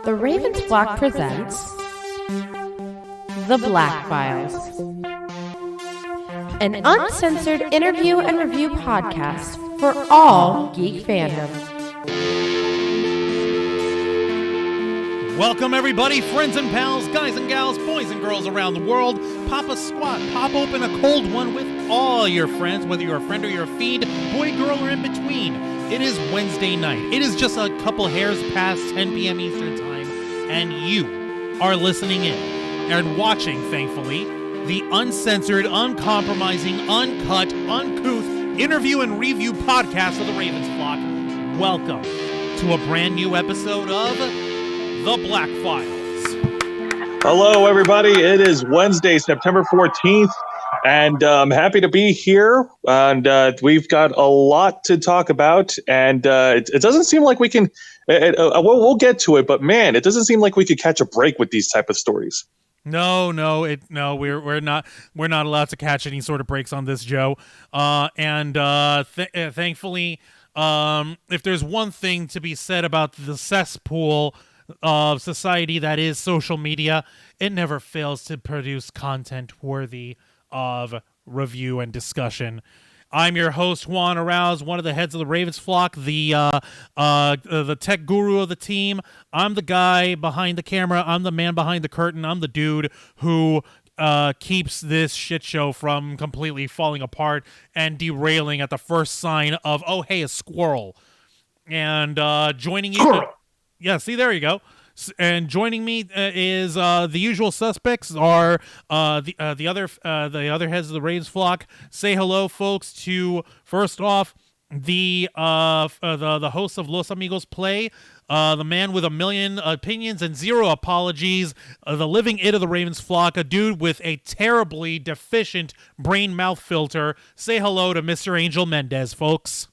The Ravens Flock presents The Black Files, an uncensored interview and review podcast for all geek fandom. Welcome everybody, friends and pals, guys and gals, boys and girls around the world. Pop a squat, pop open a cold one with all your friends, whether you're a friend or you're a fiend, boy, girl, or in between. It is Wednesday night. It is just a couple hairs past 10 p.m. Eastern Time, and you are listening in and watching, thankfully, the uncensored, uncompromising, uncut, uncouth interview and review podcast of the Ravens Flock. Welcome to a brand new episode of The Black Files. Hello, everybody. It is Wednesday, September 14th, and I'm happy to be here. And we've got a lot to talk about, and it doesn't seem like we can. We'll get to it, but man, it doesn't seem like we could catch a break with these type of stories. No, we're not allowed to catch any sort of breaks on this, Joe. Thankfully, if there's one thing to be said about the cesspool of society that is social media, it never fails to produce content worthy of review and discussion. I'm your host, Juan Arauz, one of the heads of the Ravens Flock, the tech guru of the team. I'm the guy behind the camera. I'm the man behind the curtain. I'm the dude who keeps this shit show from completely falling apart and derailing at the first sign of, oh, hey, a squirrel. And joining you... Yeah, see, there you go. And joining me is the usual suspects are the other heads of the Ravens Flock. Say hello, folks, to first off the host of Los Amigos Play, the man with a million opinions and zero apologies, the living it of the Ravens Flock, a dude with a terribly deficient brain mouth filter. Say hello to Mr. Angel Mendez, folks.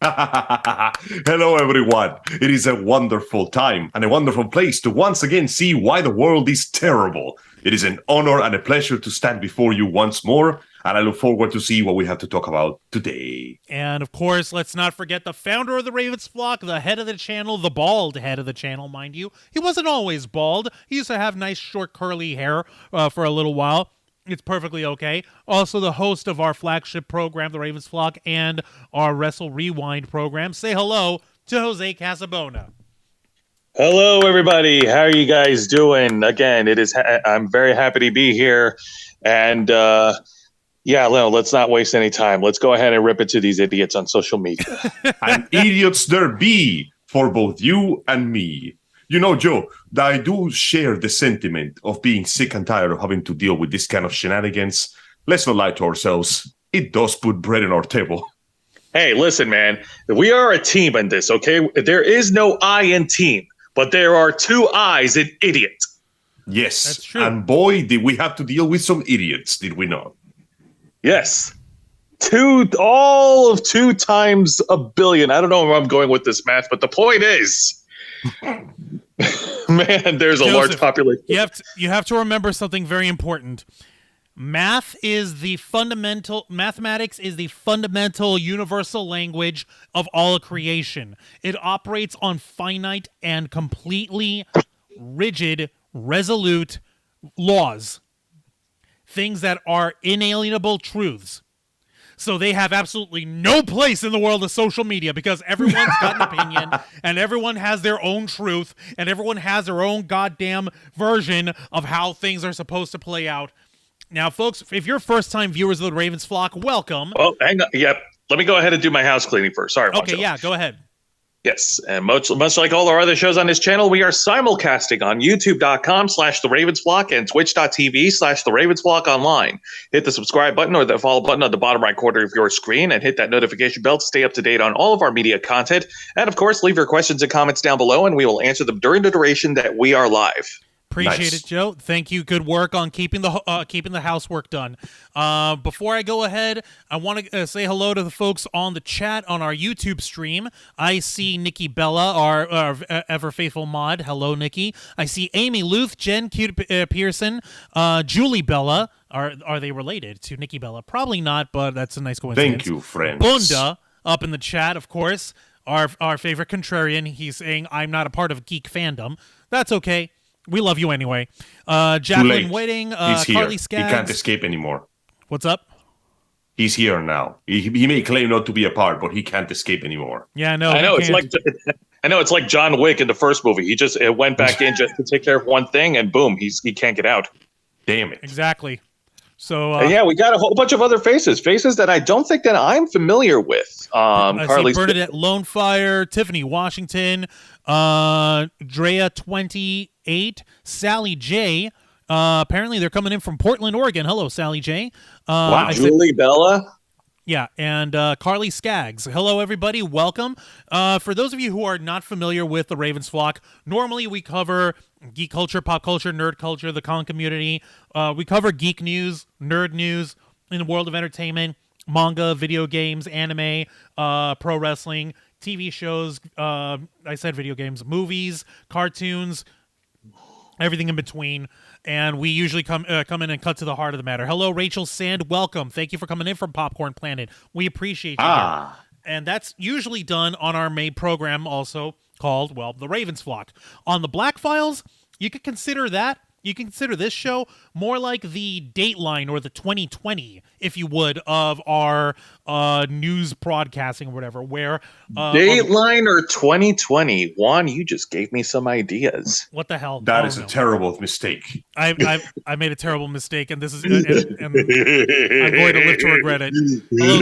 Hello everyone. It is a wonderful time and a wonderful place to once again see why the world is terrible. It is an honor and a pleasure to stand before you once more, and I look forward to see what we have to talk about today. And of course, let's not forget the founder of the Ravens Flock, the head of the channel, the bald head of the channel, mind you. He wasn't always bald. He used to have nice short curly hair for a little while. It's perfectly okay. Also, the host of our flagship program, the Ravens Flock, and our Wrestle Rewind program. Say hello to Jose Casabona. Hello, everybody. How are you guys doing? Again, I'm very happy to be here. And let's not waste any time. Let's go ahead and rip into these idiots on social media. And idiots there be for both you and me. You know, Joe, I do share the sentiment of being sick and tired of having to deal with this kind of shenanigans. Let's not lie to ourselves. It does put bread on our table. Hey, listen, man. We are a team in this, okay? There is no I in team, but there are two I's in idiot. Yes, that's true. And boy, did we have to deal with some idiots, did we not? Yes. All of 2 times a billion. I don't know where I'm going with this math, but the point is... Man, there's a large population. You have to remember something very important. Mathematics is the fundamental universal language of all creation. It operates on finite and completely rigid, resolute laws. Things that are inalienable truths. So they have absolutely no place in the world of social media because everyone's got an opinion and everyone has their own truth and everyone has their own goddamn version of how things are supposed to play out. Now, folks, if you're first-time viewers of the Ravens Flock, welcome. Oh, hang on. Yep. Let me go ahead and do my house cleaning first. Sorry, Moncho. Okay, yeah, go ahead. Yes, and much like all our other shows on this channel, we are simulcasting on youtube.com/The Ravens Flock and twitch.tv/The Ravens Flock online. Hit the subscribe button or the follow button on the bottom right corner of your screen and hit that notification bell to stay up to date on all of our media content. And of course, leave your questions and comments down below and we will answer them during the duration that we are live. Appreciate it, Joe. Thank you. Good work on keeping the housework done. Before I go ahead, I want to say hello to the folks on the chat on our YouTube stream. I see Nikki Bella, our ever faithful mod. Hello, Nikki. I see Amy Luth, Jen Pearson, Julie Bella. Are they related to Nikki Bella? Probably not, but that's a nice coincidence. Thank you, friends. Bunda up in the chat, of course. our favorite contrarian. He's saying, I'm not a part of geek fandom. That's okay. We love you anyway. Jacqueline Waiting, He's here. Carly Skaggs. He can't escape anymore. What's up? He's here now. He may claim not to be a part, but he can't escape anymore. Yeah, no. I know it's like John Wick in the first movie. He just went back in just to take care of one thing, and boom, he can't get out. Damn it! Exactly. So yeah, we got a whole bunch of other faces that I don't think that I'm familiar with. Carly Bernadette Lonefire, Tiffany Washington, Drea 28, Sally J. Apparently they're coming in from Portland, Oregon. Hello, Sally J. Wow, Julie Bella. Yeah, and Carly Skaggs. Hello, everybody. Welcome. For those of you who are not familiar with the Ravens Flock, normally we cover geek culture, pop culture, nerd culture, the con community. We cover geek news, nerd news in the world of entertainment, manga, video games, anime, pro wrestling, TV shows. I said video games, movies, cartoons, everything in between. And we usually come in and cut to the heart of the matter. Hello, Rachel Sand. Welcome. Thank you for coming in from Popcorn Planet. We appreciate you. Here. And that's usually done on our main program, also called, well, the Ravens Flock. On the Black Files, you could consider that. You can consider this show more like the Dateline or the 2020, if you would, of our news broadcasting or whatever. Where Dateline or 2020, Juan, you just gave me some ideas. What the hell? That is a terrible mistake. I made a terrible mistake, and this is, and I'm going to live to regret it. Hello,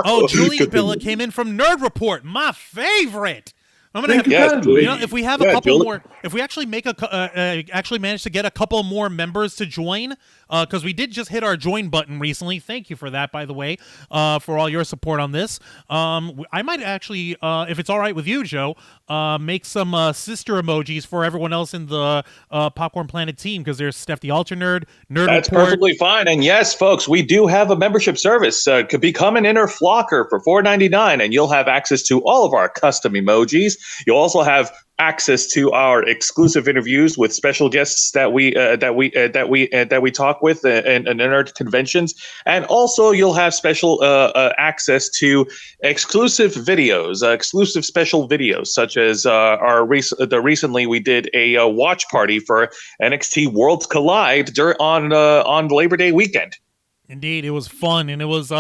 oh, Julie Bella came in from Nerd Report, my favorite. I'm gonna have, if we have a couple more, if we actually make actually manage to get a couple more members to join, because we did just hit our join button recently. Thank you for that, by the way, for all your support on this. I might actually, if it's all right with you, Joe, make some sister emojis for everyone else in the Popcorn Planet team, because there's Steph the Ultra Nerd, That's Report. Perfectly fine. And yes, folks, we do have a membership service. Could become an inner flocker for $4.99, and you'll have access to all of our custom emojis. You'll also have access to our exclusive interviews with special guests that we talk with in nerd conventions, and also you'll have special access to exclusive videos, exclusive special videos, such as recently we did a watch party for NXT Worlds Collide on Labor Day weekend. Indeed, it was fun, and it was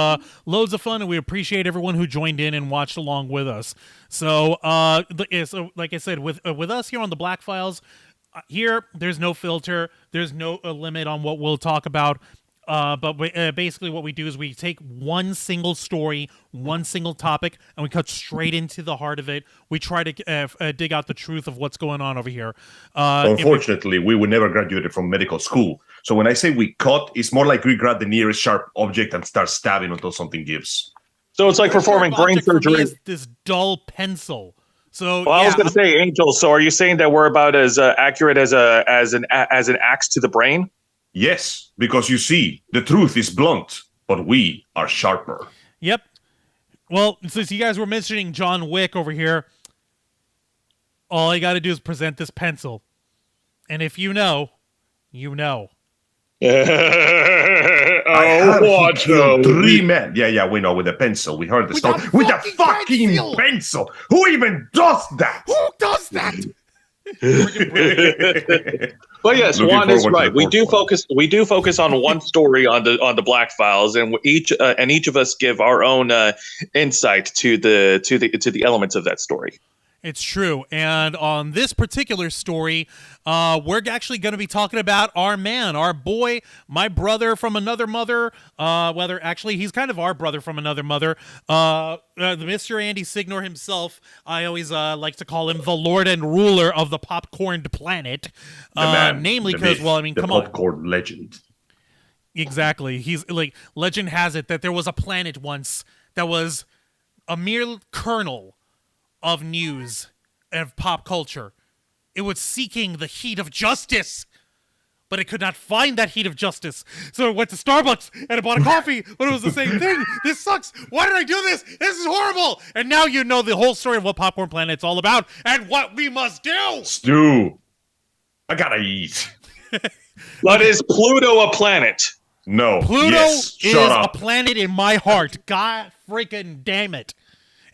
loads of fun, and we appreciate everyone who joined in and watched along with us. So, like I said, with us here on the Black Files, here there's no filter, there's no limit on what we'll talk about. But basically, what we do is we take one single story, one single topic, and we cut straight into the heart of it. We try to dig out the truth of what's going on over here. Unfortunately, we would never graduated from medical school. So when I say we cut, it's more like we grab the nearest sharp object and start stabbing until something gives. So it's like performing brain surgery. This dull pencil. So I was going to say, Angel. So are you saying that we're about as accurate as an axe to the brain? Yes, because you see, the truth is blunt, but we are sharper. Yep. Well, since you guys were mentioning John Wick over here, all I got to do is present this pencil. And if you know, you know. Watch those 3 men. Yeah, we know, with a pencil. We heard the story. With a fucking pencil! Who even does that? Who does that? But yes, Juan is right. We do focus on one story on the Black Files, and each of us give our own insight to the elements of that story. It's true. And on this particular story, we're actually going to be talking about our man, our boy, my brother from another mother. Whether actually he's kind of our brother from another mother. The Mr. Andy Signore himself. I always like to call him the Lord and Ruler of the popcorned planet. Namely because, well, I mean, come on. The popcorn legend. Exactly. He's like, legend has it that there was a planet once that was a mere kernel of news and pop culture. It was seeking the heat of justice, but it could not find that heat of justice. So it went to Starbucks and it bought a coffee, but it was the same thing. This sucks. Why did I do this? This is horrible. And now you know the whole story of what Popcorn Planet's all about and what we must do. Stu, I gotta eat. But is Pluto a planet? No. Pluto is a planet in my heart. God freaking damn it.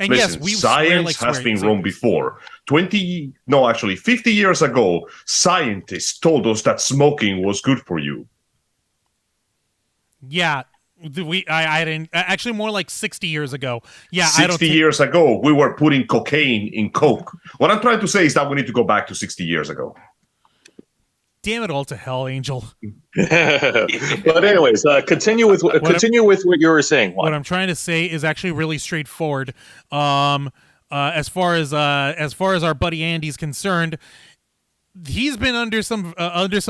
And Listen, yes, we science has been wrong before. 50 years ago, scientists told us that smoking was good for you. Yeah, I didn't. Actually, more like 60 years ago. Yeah, 60 years ago, we were putting cocaine in Coke. What I'm trying to say is that we need to go back to 60 years ago. Damn it all to hell, Angel. But anyways, continue with what you were saying, Juan. What I'm trying to say is actually really straightforward. As far as our buddy Andy's concerned, he's been under some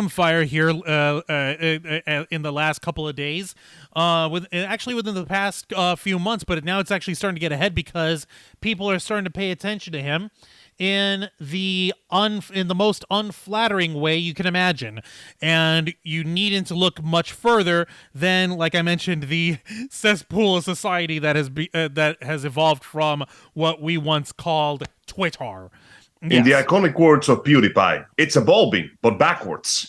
fire here in the last couple of days, within the past few months. But now it's actually starting to get ahead because people are starting to pay attention to him in the most unflattering way you can imagine, and you needn't to look much further than, like I mentioned, the cesspool of society that has evolved from what we once called Twitter. Yes. In the iconic words of PewDiePie, it's evolving, but backwards.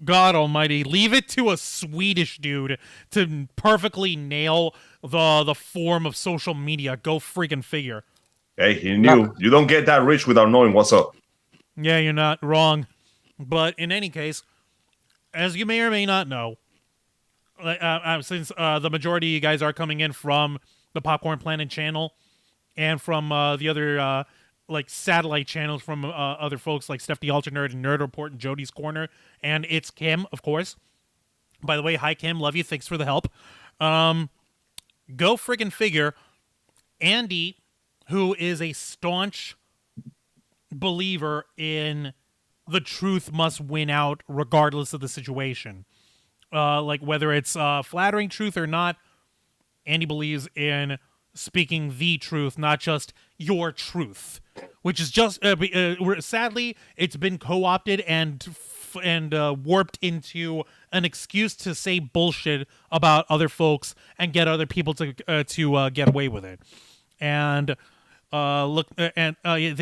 God almighty, leave it to a Swedish dude to perfectly nail the form of social media. Go freaking figure. Hey, he knew. You don't get that rich without knowing what's up. Yeah, you're not wrong. But in any case, as you may or may not know, since the majority of you guys are coming in from the Popcorn Planet channel and from the other satellite channels from other folks like Steph the Ultra Nerd and Nerd Report and Jody's Corner, and it's Kim, of course. By the way, hi Kim, love you, thanks for the help. Go friggin' figure. Andy, who is a staunch believer in the truth must win out regardless of the situation. Whether it's flattering truth or not, Andy believes in speaking the truth, not just your truth, which is just sadly it's been co-opted and warped into an excuse to say bullshit about other folks and get other people to get away with it. And there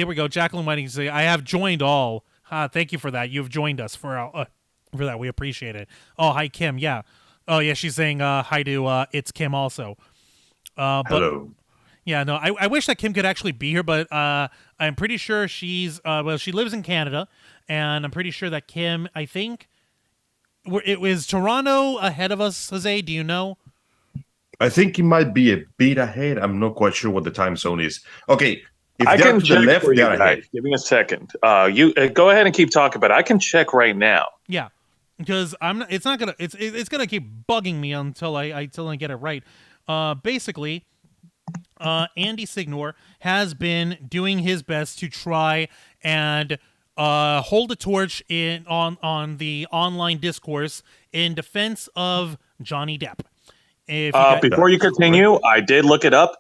we go. Jacqueline Whiting say, "I have joined all." Thank you for that. You've joined us for that. We appreciate it. Oh, hi Kim. Yeah. Oh yeah. She's saying hi to it's Kim also. Hello. Yeah, no, I wish that Kim could actually be here, but I'm pretty sure she lives in Canada, and I'm pretty sure that Kim, I think, it was Toronto ahead of us, Jose, do you know? I think it might be a bit ahead. I'm not quite sure what the time zone is. Okay, if I they're can to check the left, for you they're guys. ahead. Give me a second. You go ahead and keep talking, but I can check right now. Yeah, because it's gonna keep bugging me until I get it right. Basically, Andy Signore has been doing his best to try and hold a torch on the online discourse in defense of Johnny Depp. Before you continue, I did look it up.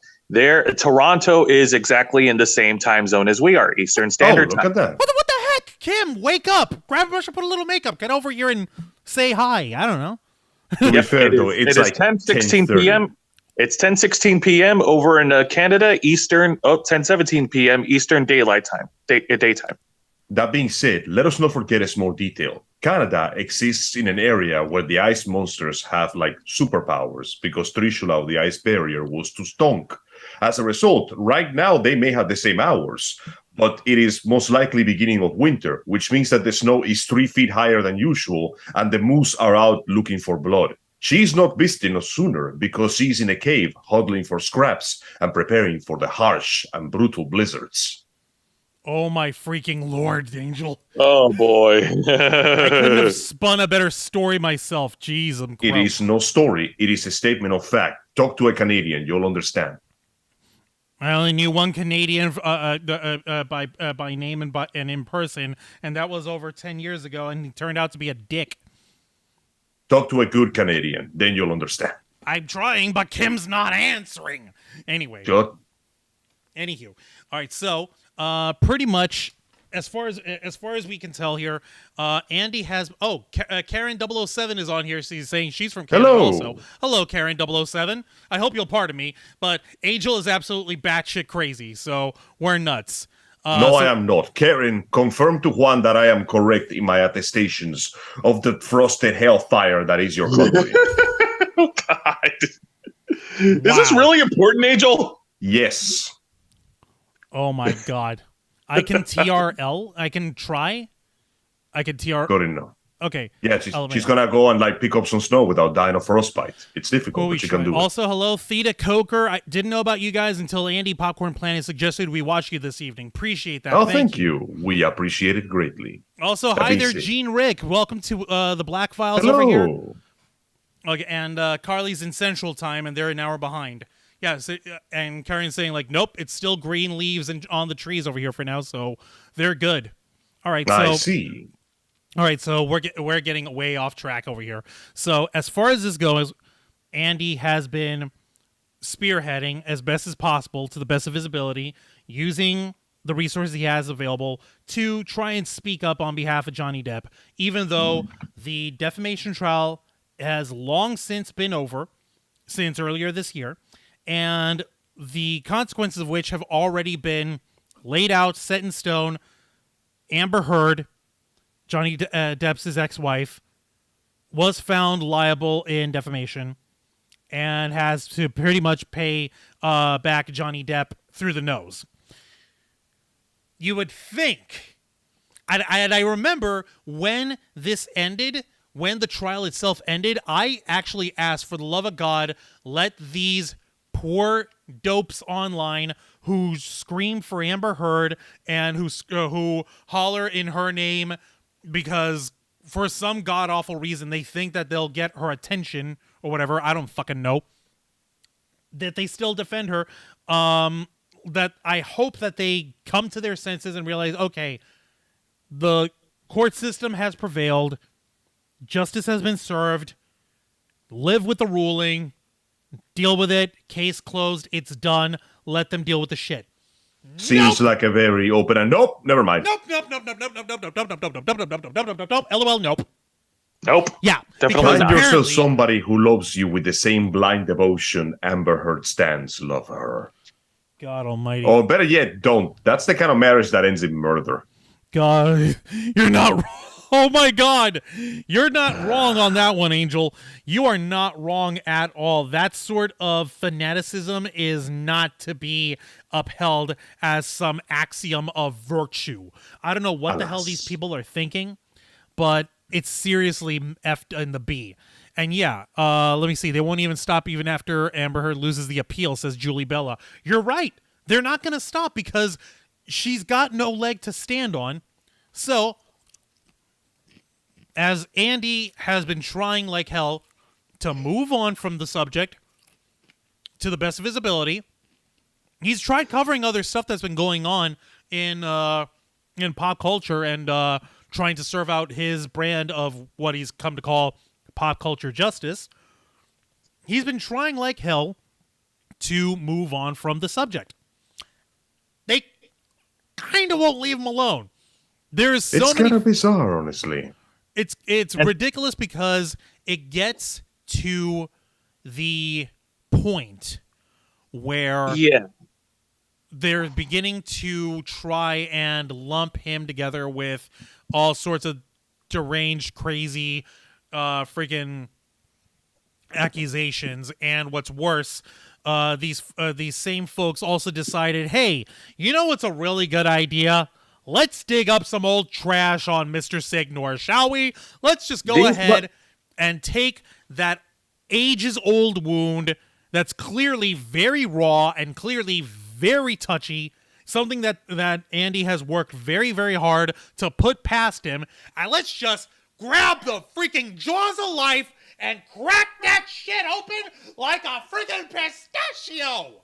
Toronto is exactly in the same time zone as we are, Eastern Standard Time. Look at that. What the heck? Kim, wake up! Grab a brush and put a little makeup. Get over here and say hi. I don't know. To be fair, though, it's like 10:16 p.m. It's 10:16 p.m. over in Canada, Eastern. 10:17 p.m. Eastern Daylight Time. Daytime. That being said, let us not forget a small detail. Canada exists in an area where the ice monsters have like superpowers because Trishula, the ice barrier, was too stonk. As a result, right now they may have the same hours, but it is most likely beginning of winter, which means that the snow is 3 feet higher than usual and the moose are out looking for blood. She's not visiting us sooner because she's in a cave huddling for scraps and preparing for the harsh and brutal blizzards. Oh my freaking Lord, Angel. Oh boy. I couldn't have spun a better story myself. Jeez, I'm gross. It is no story. It is a statement of fact. Talk to a Canadian. You'll understand. I only knew one Canadian by name and in person, and that was over 10 years ago, and he turned out to be a dick. Talk to a good Canadian. Then you'll understand. I'm trying, but Kim's not answering. Anyway. Sure. Anywho. All right, so pretty much as far as we can tell here, Andy has Karen 007 is on here. She's saying she's from Canada also. Hello, Karen 007. I hope you'll pardon me, but Angel is absolutely batshit crazy, so we're nuts. I am not. Karen, confirm to Juan that I am correct in my attestations of the frosted hellfire that is your country. Oh, God. Is this really important, Angel? Yes. Oh my god. I can TRL. I can try. I can TR. Good enough. Okay. Yeah, she's gonna go and like pick up some snow without dying of frostbite. It's difficult, but she can do it. Also, hello, Theta Coker. I didn't know about you guys until Andy Popcorn Planet suggested we watch you this evening. Appreciate that. Oh, thank you. We appreciate it greatly. Also, hi there, Gene Rick. Welcome to the Black Files Hello. over here. Okay, and Carly's in Central Time, and they're an hour behind. Yeah, so, and Karen's saying like, nope, it's still green leaves and on the trees over here for now, so they're good. All right, so I see. All right, so we're getting way off track over here. So as far as this goes, Andy has been spearheading as best as possible, to the best of his ability, using the resources he has available to try and speak up on behalf of Johnny Depp, even though the defamation trial has long since been over, since earlier this year, and the consequences of which have already been laid out, set in stone. Amber Heard, Johnny Depp's ex-wife, was found liable in defamation and has to pretty much pay back Johnny Depp through the nose. You would think, and I remember when this ended, when the trial itself ended, I actually asked, for the love of God, let these poor dopes online who scream for Amber Heard and who holler in her name because for some god-awful reason they think that they'll get her attention or whatever, I don't fucking know, that they still defend her, that I hope that they come to their senses and realize, okay, the court system has prevailed, justice has been served, live with the ruling, deal with it, case closed, it's done, let them deal with the shit. Seems like a very open and nope, never mind. Nope. LOL, nope. Nope. Yeah. Definitely Find not. yourself somebody who loves you with the same blind devotion Amber Heard stands love her. God almighty. Or better yet, don't. That's the kind of marriage that ends in murder. God, you're not wrong. Oh my God. You're not wrong on that one, Angel. You are not wrong at all. That sort of fanaticism is not to be upheld as some axiom of virtue. I don't know what the hell these people are thinking, but it's seriously effed in the B. And yeah, let me see. They won't even stop even after Amber Heard loses the appeal, says Julie Bella. You're right. They're not going to stop because she's got no leg to stand on. So, as Andy has been trying like hell to move on from the subject to the best of his ability, he's tried covering other stuff that's been going on in pop culture and trying to serve out his brand of what he's come to call pop culture justice. He's been trying like hell to move on from the subject. They kind of won't leave him alone. There's so it's many... kind of bizarre, honestly. It's ridiculous because it gets to the point where they're beginning to try and lump him together with all sorts of deranged, crazy, freaking accusations. And what's worse, these same folks also decided, hey, you know what's a really good idea? Let's dig up some old trash on Mr. Signore, shall we? Let's just go ahead and take that ages-old wound that's clearly very raw and clearly very touchy, something that Andy has worked very, very hard to put past him, and let's just grab the freaking jaws of life and crack that shit open like a freaking pistachio!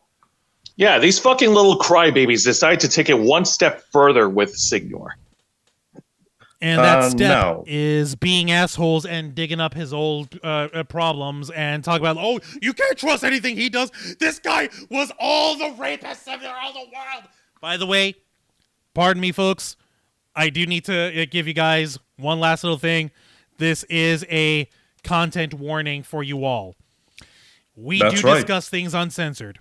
Yeah, these fucking little crybabies decide to take it one step further with Signore. And that step is being assholes and digging up his old problems and talk about, oh, you can't trust anything he does. This guy was all the rapists of the world. By the way, pardon me, folks. I do need to give you guys one last little thing. This is a content warning for you all. We discuss things uncensored.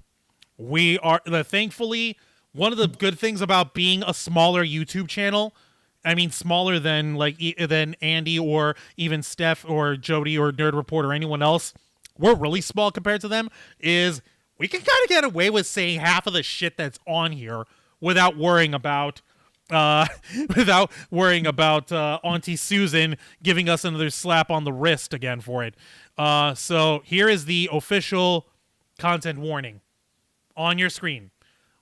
We are, thankfully, one of the good things about being a smaller YouTube channel, I mean smaller than than Andy or even Steph or Jody or Nerd Report or anyone else, we're really small compared to them, is we can kind of get away with saying half of the shit that's on here without worrying about Auntie Susan giving us another slap on the wrist again for it. So here is the official content warning on your screen.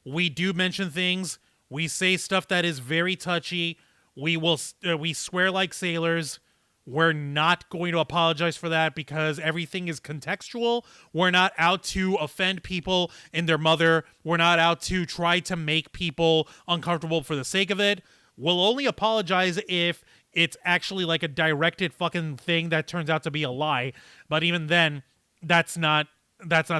We do mention things. We say stuff that is very touchy. We swear like sailors. We're not going to apologize for that because everything is contextual. We're not out to offend people and their mother. We're not out to try to make people uncomfortable for the sake of it. We'll only apologize if it's actually like a directed fucking thing that turns out to be a lie. But even then, that's not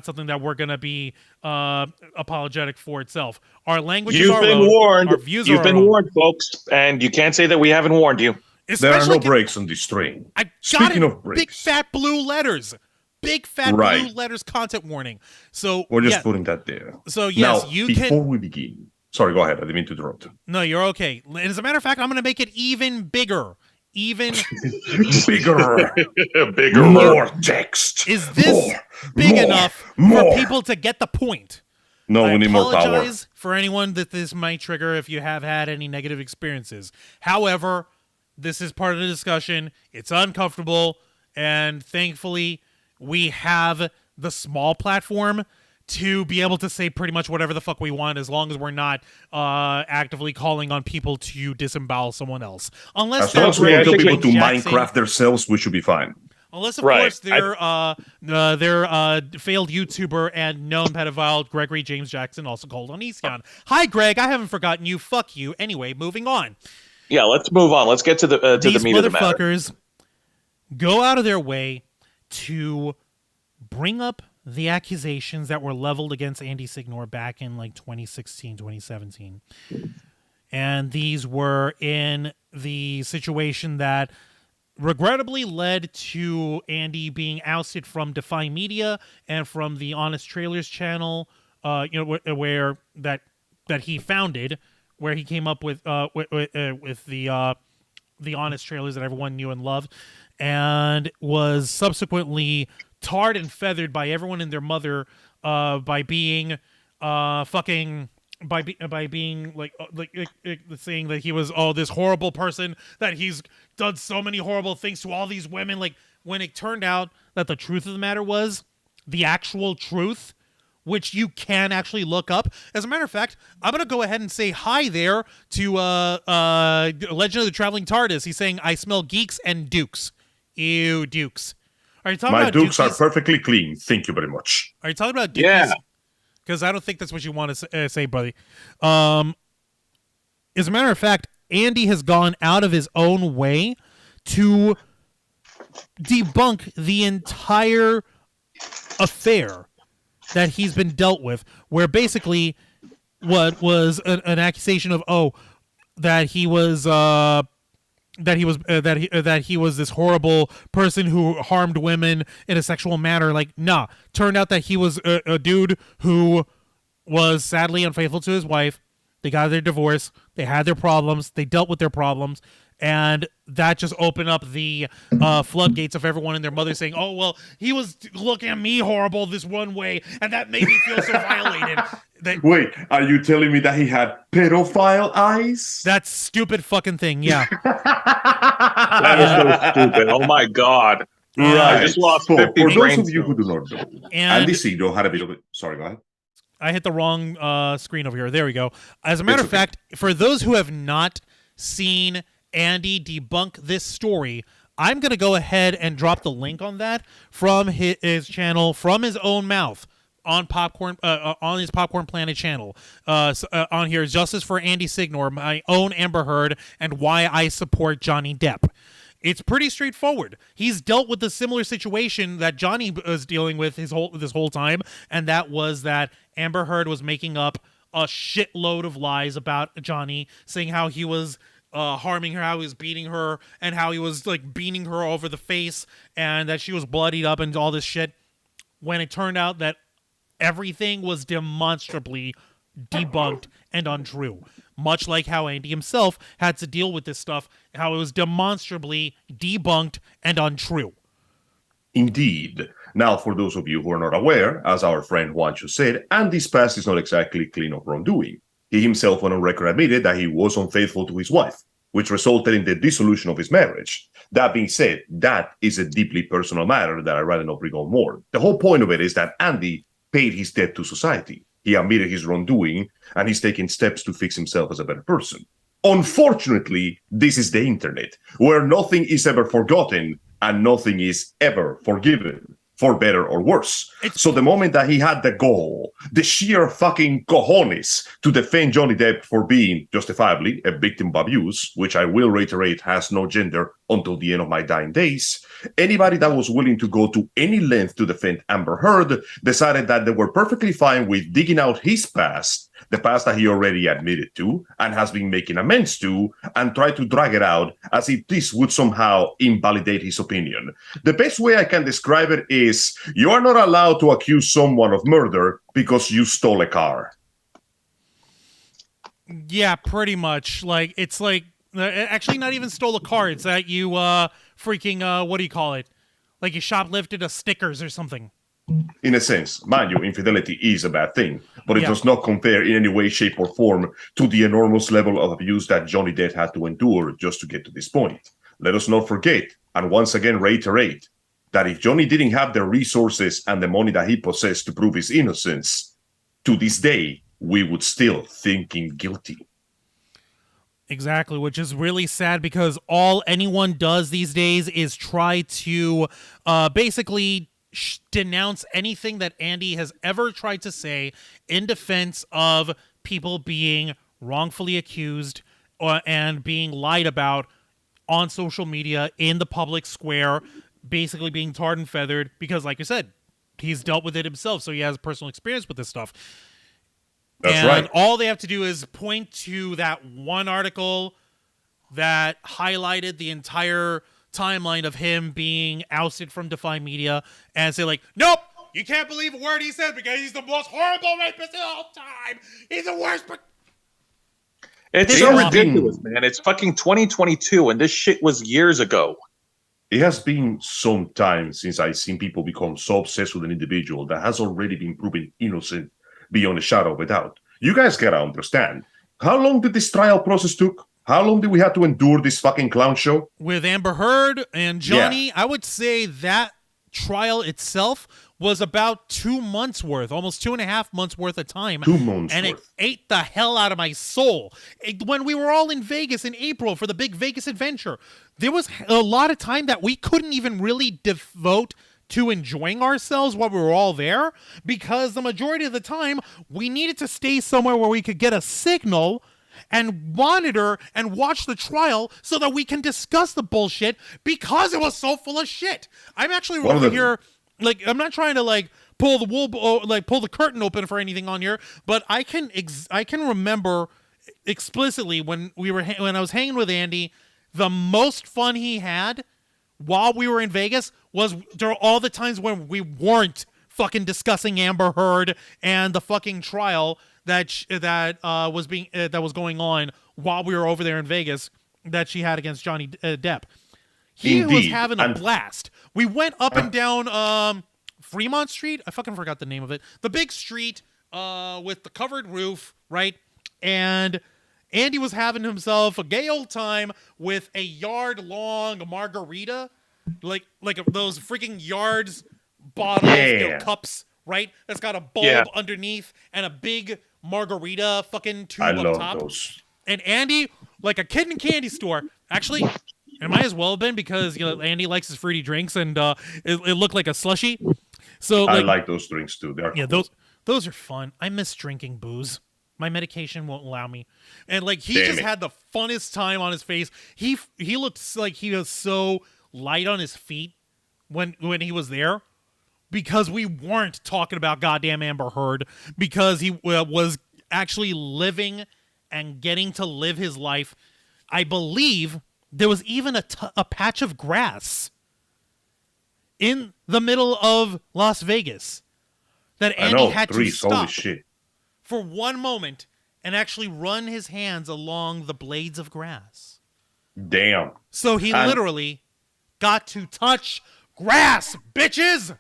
something that we're going to be apologetic for itself. Our language is our own. You've been warned. Our views You've been warned, folks. And you can't say that we haven't warned you. There are no breaks on this train. Speaking of breaks. Big fat blue letters. Big fat blue letters content warning. So we're just putting that there. So yes, now, before we begin. Sorry, go ahead. I didn't mean to interrupt. No, you're okay. As a matter of fact, I'm going to make it even bigger. Even bigger. Bigger. More text. Is this big enough for people to get the point? No, we need more power. I apologize for anyone that this might trigger if you have had any negative experiences. However, this is part of the discussion. It's uncomfortable, and thankfully, we have the small platform to be able to say pretty much whatever the fuck we want, as long as we're not actively calling on people to disembowel someone else. As long as we don't tell people to Minecraft themselves, we should be fine. Unless, of course, they're failed YouTuber and known pedophile Gregory James Jackson, also called on Iskan. Hi, Greg. I haven't forgotten you. Fuck you. Anyway, moving on. Yeah, let's move on. Let's get to the meat of the matter. These motherfuckers go out of their way to bring up the accusations that were leveled against Andy Signore back in like 2016, 2017. And these were in the situation that regrettably led to Andy being ousted from Defy Media and from the Honest Trailers channel, where that he founded, where he came up with the Honest Trailers that everyone knew and loved, and was subsequently tarred and feathered by everyone and their mother by being saying that he was this horrible person, that he's done so many horrible things to all these women. Like, when it turned out that the truth of the matter was the actual truth, which you can actually look up. As a matter of fact, I'm going to go ahead and say hi there to Legend of the Traveling TARDIS. He's saying, I smell geeks and dukes. Ew, dukes. Are you talking My about dukes dookies? are perfectly clean. Thank you very much. Are you talking about dookies? Yeah. Because I don't think that's what you want to say, buddy. As a matter of fact, Andy has gone out of his own way to debunk the entire affair that he's been dealt with, where basically what was an accusation of that he was this horrible person who harmed women in a sexual manner. Like, nah, turned out that he was a dude who was sadly unfaithful to his wife. They got their divorce. They had their problems. They dealt with their problems. And that just opened up the floodgates of everyone and their mother saying, oh, well, he was looking at me horrible this one way, and that made me feel so violated. Wait, are you telling me that he had pedophile eyes? That stupid fucking thing, yeah. That is so stupid. Oh, my God. Right. I just lost 50 for those brain of you who do not know, Andy Signore had a bit of it. Sorry, go ahead. I hit the wrong screen over here. There we go. As a matter of fact, for those who have not seen Andy debunk this story, I'm going to go ahead and drop the link on that from his channel, from his own mouth, on his Popcorn Planet channel. On here, Justice for Andy Signore, my own Amber Heard, and why I support Johnny Depp. It's pretty straightforward. He's dealt with a similar situation that Johnny was dealing with this whole time, and that was that Amber Heard was making up a shitload of lies about Johnny, saying how he was harming her, how he was beating her, and how he was like beating her over the face, and that she was bloodied up and all this shit. When it turned out that everything was demonstrably debunked and untrue. Much like how Andy himself had to deal with this stuff, how it was demonstrably debunked and untrue. Indeed. Now, for those of you who are not aware, as our friend Juan just said, Andy's past is not exactly clean of wrongdoing. He himself on record admitted that he was unfaithful to his wife, which resulted in the dissolution of his marriage. That being said, that is a deeply personal matter that I'd rather not bring on more. The whole point of it is that Andy paid his debt to society. He admitted his wrongdoing, and he's taking steps to fix himself as a better person. Unfortunately, this is the internet, where nothing is ever forgotten and nothing is ever forgiven, for better or worse. So the moment that he had the goal, the sheer fucking cojones to defend Johnny Depp for being, justifiably, a victim of abuse, which I will reiterate has no gender until the end of my dying days, anybody that was willing to go to any length to defend Amber Heard decided that they were perfectly fine with digging out his past, the past that he already admitted to and has been making amends to, and try to drag it out as if this would somehow invalidate his opinion. The best way I can describe it is, you are not allowed to accuse someone of murder because you stole a car. Yeah, pretty much. Like, it's like, actually not even stole a car. It's that you, freaking, what do you call it? Like you shoplifted a Snickers or something. In a sense, mind you, infidelity is a bad thing, but it does not compare in any way, shape, or form to the enormous level of abuse that Johnny Depp had to endure just to get to this point. Let us not forget, and once again reiterate, that if Johnny didn't have the resources and the money that he possessed to prove his innocence, to this day, we would still think him guilty. Exactly, which is really sad because all anyone does these days is try to basically denounce anything that Andy has ever tried to say in defense of people being wrongfully accused and being lied about on social media in the public square, basically being tarred and feathered because, like I said, he's dealt with it himself, so he has personal experience with this stuff. That's right. All they have to do is point to that one article that highlighted the entire timeline of him being ousted from Defy Media and say, like, nope, you can't believe a word he said because he's the most horrible rapist of all time. He's the worst. It's so ridiculous, man. It's fucking 2022, and this shit was years ago. It has been some time since I've seen people become so obsessed with an individual that has already been proven innocent beyond a shadow of a doubt. You guys gotta understand. How long did this trial process took? How long did we have to endure this fucking clown show? With Amber Heard and Johnny, I would say that trial itself was about 2 months worth, almost 2.5 months worth of time. 2 months and worth. it ate the hell out of my soul. When we were all in Vegas in April for the big Vegas adventure, there was a lot of time that we couldn't even really devote to enjoying ourselves while we were all there because the majority of the time we needed to stay somewhere where we could get a signal and monitor and watch the trial so that we can discuss the bullshit because it was so full of shit. I'm actually over here, like, I'm not trying to like pull the wool, like pull the curtain open for anything on here, but I can remember explicitly when I was hanging with Andy, the most fun he had while we were in Vegas was there all the times when we weren't fucking discussing Amber Heard and the fucking trial that was going on while we were over there in Vegas that she had against Johnny Depp. He was having a blast. We went up and down Fremont Street. I fucking forgot the name of it. The big street with the covered roof, right? And Andy was having himself a gay old time with a yard-long margarita, like those freaking yards bottles, cups, right? That's got a bulb underneath and a big margarita fucking tube up top. Those. And Andy, like a kid in a candy store, actually, it might as well have been because Andy likes his fruity drinks and it looked like a slushie. So I like those drinks too. They're cool. those are fun. I miss drinking booze. My medication won't allow me. And like he just had the funnest time on his face. He looked like he was so light on his feet when he was there because we weren't talking about goddamn Amber Heard because he was actually living and getting to live his life. I believe there was even a patch of grass in the middle of Las Vegas that Andy had to stop for one moment and actually run his hands along the blades of grass. Damn. So he literally got to touch Grass, bitches!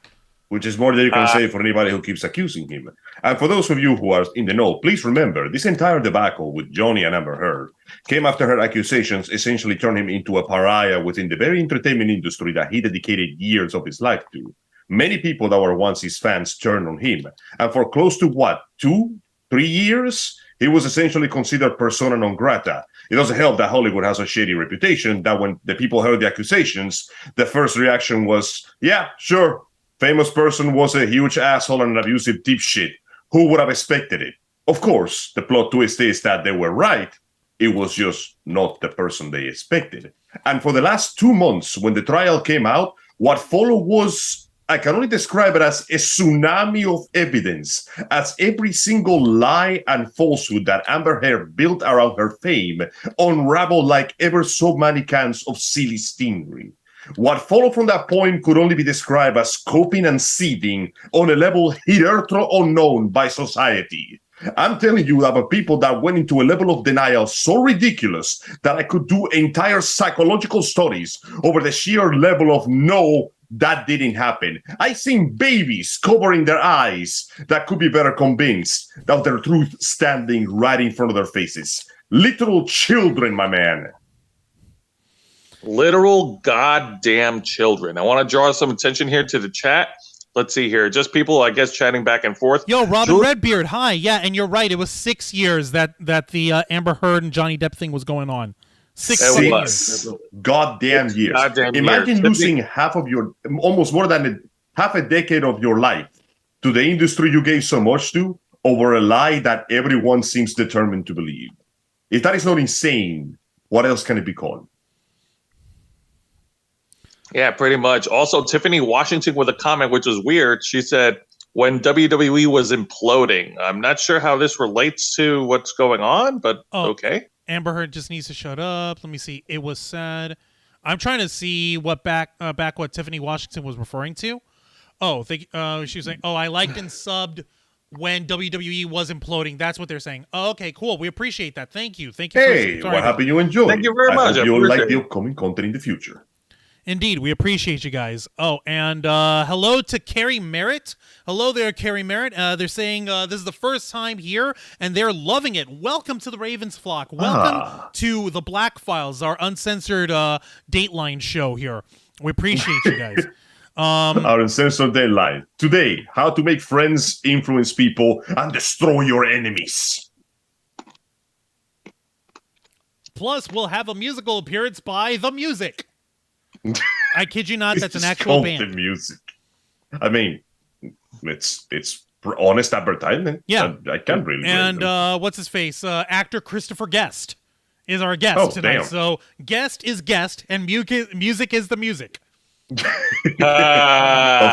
Which is more than you can say for anybody who keeps accusing him. And for those of you who are in the know, please remember, this entire debacle with Johnny and Amber Heard came after her accusations essentially turned him into a pariah within the very entertainment industry that he dedicated years of his life to. Many people that were once his fans turned on him. And for close to, 2-3 years, he was essentially considered persona non grata. It doesn't help that Hollywood has a shady reputation, that when the people heard the accusations, the first reaction was, yeah, sure, famous person was a huge asshole and an abusive dipshit. Who would have expected it? Of course, the plot twist is that they were right. It was just not the person they expected. And for the last 2 months, when the trial came out, what followed was, I can only describe it as a tsunami of evidence, as every single lie and falsehood that Amber Heard built around her fame unraveled like ever so many cans of silly stingray. What followed from that point could only be described as coping and seething on a level hitherto unknown by society. I'm telling you about people that went into a level of denial so ridiculous that I could do entire psychological studies over the sheer level of no, that didn't happen. I've seen babies covering their eyes that could be better convinced of their truth standing right in front of their faces. Literal children, my man. Literal goddamn children. I want to draw some attention here to the chat. Let's see here. Just people, I guess, chatting back and forth. Yo, Robin Redbeard, hi. Yeah, and you're right. It was 6 years that the Amber Heard and Johnny Depp thing was going on. 6 years. Goddamn years. Imagine losing almost more than half a decade of your life to the industry you gave so much to over a lie that everyone seems determined to believe. If that is not insane, what else can it be called? Yeah, pretty much. Also, Tiffany Washington with a comment, which was weird. She said, when WWE was imploding. I'm not sure how this relates to what's going on, but okay. Amber Heard just needs to shut up. Let me see. It was said. I'm trying to see what back what Tiffany Washington was referring to. She was saying, I liked and subbed when WWE was imploding. That's what they're saying. Oh, okay, cool. We appreciate that. Thank you. Hey, what happened you enjoyed? Thank you very much. I hope you'll like the upcoming content in the future. Indeed, we appreciate you guys. Oh, and hello to Carrie Merritt. Hello there, Carrie Merritt. They're saying this is the first time here, and they're loving it. Welcome to the Ravens flock. Welcome to the Black Files, our uncensored Dateline show here. We appreciate you guys. Our uncensored Dateline. Today, how to make friends, influence people, and destroy your enemies. Plus, we'll have a musical appearance by The Music. I kid you not, that's an actual called band. The Music. I mean, it's honest advertisement. Yeah, I can't really. And what's his face? Actor Christopher Guest is our guest tonight. Damn. So guest is guest, and music is the music. Of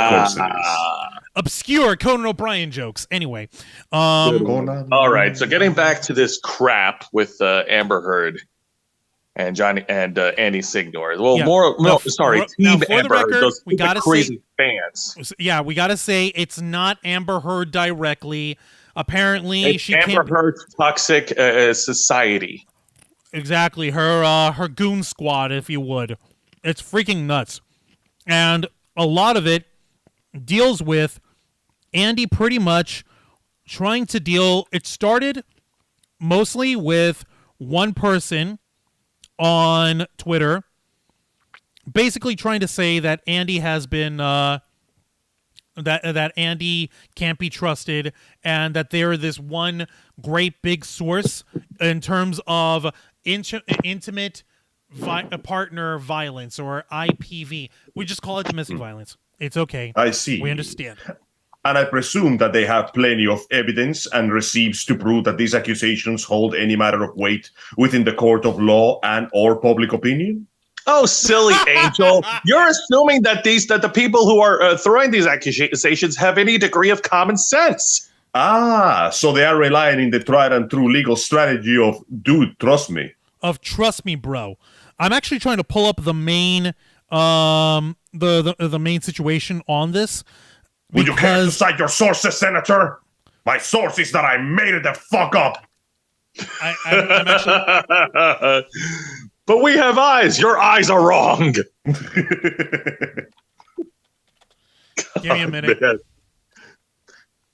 course it is. Obscure Conan O'Brien jokes. Anyway, all right. So getting back to this crap with Amber Heard and Johnny and Andy Signore. Well, Team Amber Heard, those we gotta crazy fans. Yeah, we gotta say it's not Amber Heard directly. Apparently, it's Amber Heard's toxic society. Exactly, her goon squad, if you would. It's freaking nuts, and a lot of it deals with Andy pretty much trying to deal. It started mostly with one person on Twitter basically trying to say that Andy has been that Andy can't be trusted, and that they're this one great big source in terms of intimate partner violence, or IPV. We just call it domestic violence. It's okay. I see. We understand. And I presume that they have plenty of evidence and receipts to prove that these accusations hold any matter of weight within the court of law and or public opinion? Oh, silly Angel. You're assuming that the people who are throwing these accusations have any degree of common sense. So they are relying in the tried and true legal strategy of, dude, trust me. Of trust me, bro. I'm actually trying to pull up the main the main situation on this. Would you care to cite your sources, Senator? My source is that I made it the fuck up. I'm actually... But we have eyes. Your eyes are wrong. Give me a minute. Man.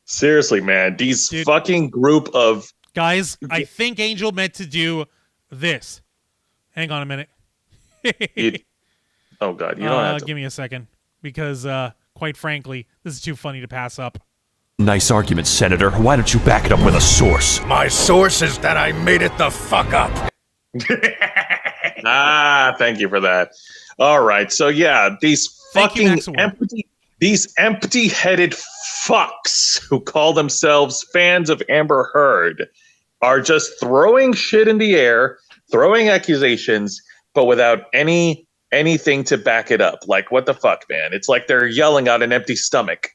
Seriously, man. These fucking group of... Guys, I think Angel meant to do this. Hang on a minute. Oh, God. You don't have to... Give me a second. Because, quite frankly, this is too funny to pass up. Nice argument, Senator. Why don't you back it up with a source? My source is that I made it the fuck up. Thank you for that. All right. So, yeah, these fucking empty-headed fucks who call themselves fans of Amber Heard are just throwing shit in the air, throwing accusations, but without anything to back it up. Like, what the fuck, man? It's like they're yelling out an empty stomach.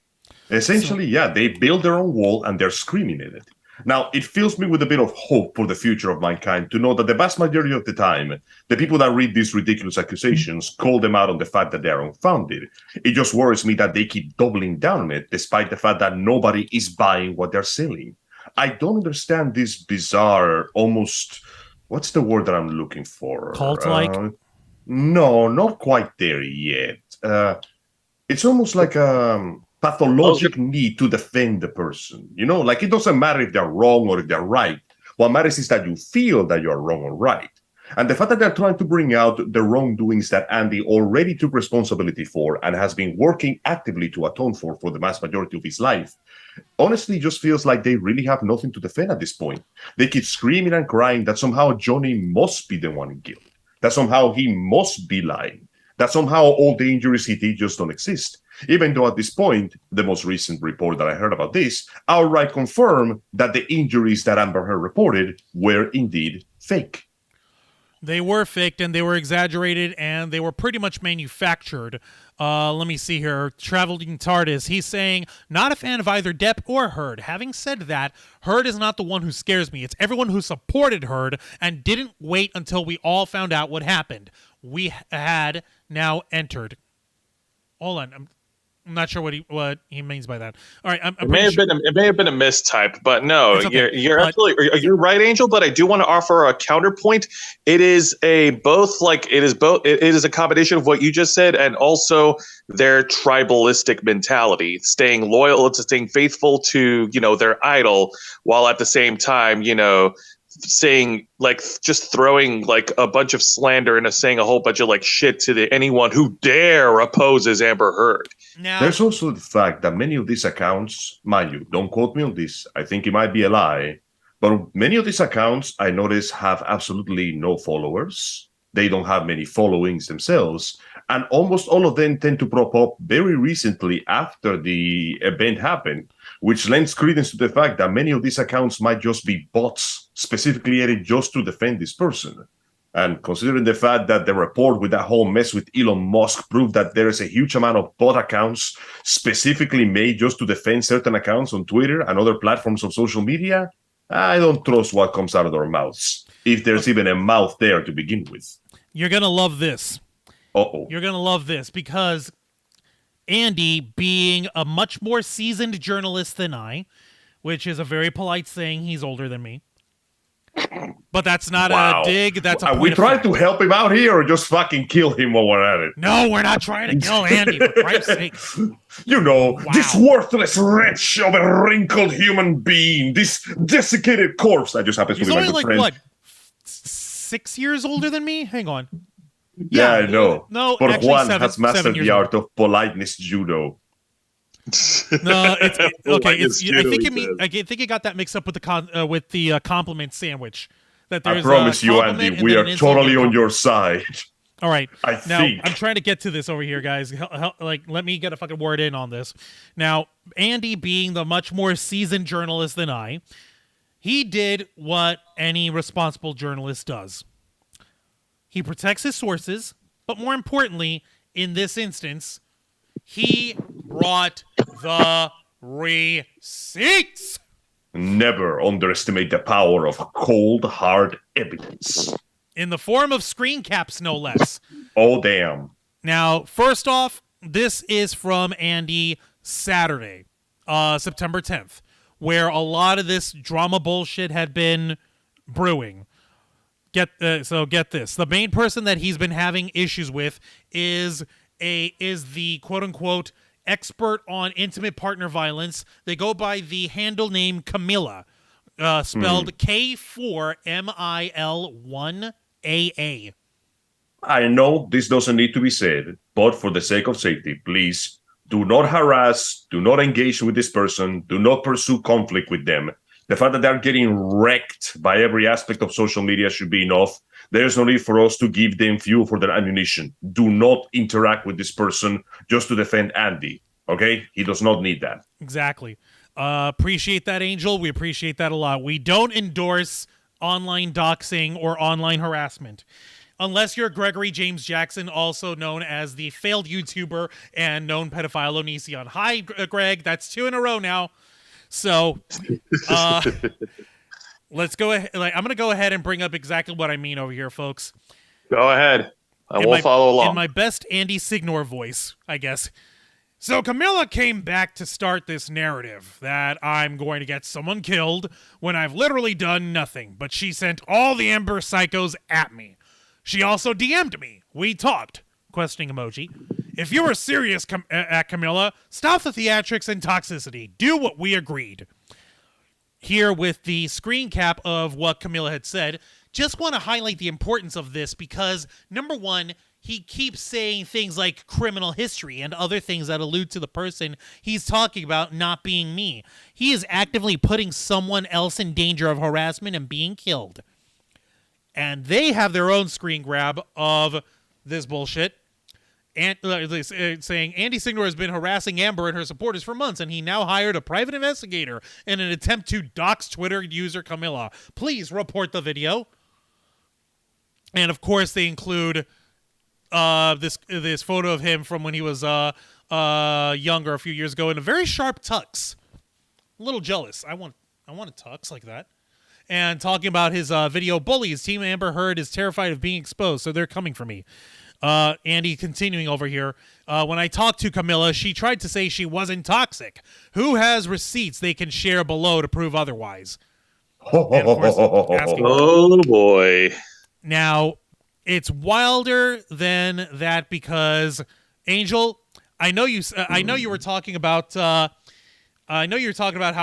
Essentially, yeah, they build their own wall and they're screaming at it. Now, it fills me with a bit of hope for the future of mankind to know that the vast majority of the time, the people that read these ridiculous accusations call them out on the fact that they are unfounded. It just worries me that they keep doubling down on it, despite the fact that nobody is buying what they're selling. I don't understand this bizarre, almost, what's the word that I'm looking for? Cult-like? No, not quite there yet. It's almost like a pathologic need to defend the person. You know, like it doesn't matter if they're wrong or if they're right. What matters is that you feel that you're wrong or right. And the fact that they're trying to bring out the wrongdoings that Andy already took responsibility for and has been working actively to atone for the vast majority of his life, honestly just feels like they really have nothing to defend at this point. They keep screaming and crying that somehow Johnny must be the one in guilt, that somehow he must be lying, that somehow all the injuries he did just don't exist. Even though at this point, the most recent report that I heard about this outright confirm that the injuries that Amber Heard reported were indeed fake. They were faked and they were exaggerated and they were pretty much manufactured. Let me see here. Traveling TARDIS, he's saying, not a fan of either Depp or Heard. Having said that, Heard is not the one who scares me. It's everyone who supported Heard and didn't wait until we all found out what happened. We had now entered. Hold on. I'm not sure what he means by that. All right, it may have been a mistype, but no, okay. You're right, Angel. But I do want to offer a counterpoint. It is a combination of what you just said and also their tribalistic mentality, staying loyal, staying faithful to their idol, while at the same time saying just throwing a bunch of slander and saying a whole bunch of shit to anyone who dare opposes Amber Heard. Now, there's also the fact that many of these accounts, mind you, don't quote me on this, I think it might be a lie, but many of these accounts I notice have absolutely no followers. They don't have many followings themselves, and almost all of them tend to prop up very recently after the event happened, which lends credence to the fact that many of these accounts might just be bots specifically added just to defend this person. And considering the fact that the report with that whole mess with Elon Musk proved that there is a huge amount of bot accounts specifically made just to defend certain accounts on Twitter and other platforms of social media, I don't trust what comes out of their mouths, if there's even a mouth there to begin with. You're going to love this. Uh-oh. You're going to love this because Andy, being a much more seasoned journalist than I, which is a very polite saying, he's older than me. But that's not a dig. That's a Are we trying to help him out here or just fucking kill him while we're at it? No, we're not trying to kill Andy, for Christ's sake. This worthless wretch of a wrinkled human being, this desiccated corpse. I just happens to be my good friend. What, 6 years older than me? Hang on. Yeah, I know. No, but actually Juan has mastered the art of politeness judo. No, it's okay. I think you got that mixed up with the compliment sandwich. That I promise you, Andy, we are totally on your side. All right. Now, I'm trying to get to this over here, guys. Let me get a fucking word in on this. Now, Andy, being the much more seasoned journalist than I, he did what any responsible journalist does. He protects his sources, but more importantly, in this instance, he brought the receipts. Never underestimate the power of cold, hard evidence. In the form of screen caps, no less. Oh, damn. Now, first off, this is from Andy Saturday, September 10th, where a lot of this drama bullshit had been brewing. Get this. The main person that he's been having issues with is the quote-unquote expert on intimate partner violence. They go by the handle name Camilla, spelled K4MIL1AA. I know this doesn't need to be said, but for the sake of safety, please do not harass, do not engage with this person, do not pursue conflict with them. The fact that they're getting wrecked by every aspect of social media should be enough. There's no need for us to give them fuel for their ammunition. Do not interact with this person just to defend Andy, okay? He does not need that. Exactly. Appreciate that, Angel. We appreciate that a lot. We don't endorse online doxing or online harassment. Unless you're Gregory James Jackson, also known as the failed YouTuber and known pedophile Onision. Hi, Greg. That's 2 in a row now. So, let's go ahead. I'm going to go ahead and bring up exactly what I mean over here, folks. Go ahead. I will follow along. In my best Andy Signore voice, I guess. So Camilla came back to start this narrative that I'm going to get someone killed when I've literally done nothing, but she sent all the Ember psychos at me. She also DM'd me. We talked. Questioning emoji. If you were serious, Camilla, stop the theatrics and toxicity. Do what we agreed. Here with the screen cap of what Camilla had said, just want to highlight the importance of this because, number one, he keeps saying things like criminal history and other things that allude to the person he's talking about not being me. He is actively putting someone else in danger of harassment and being killed. And they have their own screen grab of this bullshit. And saying Andy Signore has been harassing Amber and her supporters for months, and he now hired a private investigator in an attempt to dox Twitter user Camilla. Please report the video. And of course, they include this photo of him from when he was younger, a few years ago, in a very sharp tux. A little jealous. I want a tux like that. And talking about his video bullies. Team Amber Heard is terrified of being exposed, so they're coming for me. Andy continuing over here. When I talked to Camilla, she tried to say she wasn't toxic. Who has receipts they can share below to prove otherwise? And of course, asking, oh boy. Now, it's wilder than that because Angel, I know you were talking about how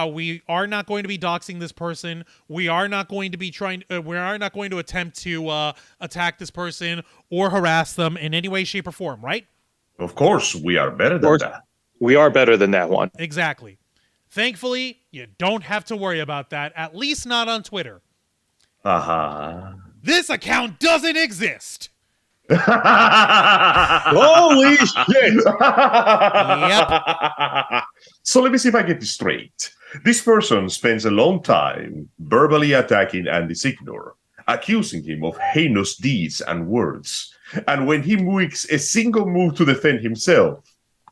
we are not going to be doxing this person. We are not going to be we are not going to attempt to attack this person or harass them in any way, shape, or form, right? Of course, we are better than that. We are better than that one. Exactly. Thankfully, you don't have to worry about that, at least not on Twitter. This account doesn't exist. Holy shit! Yep. So let me see if I get this straight. This person spends a long time verbally attacking Andy Signore, accusing him of heinous deeds and words. And when he makes a single move to defend himself,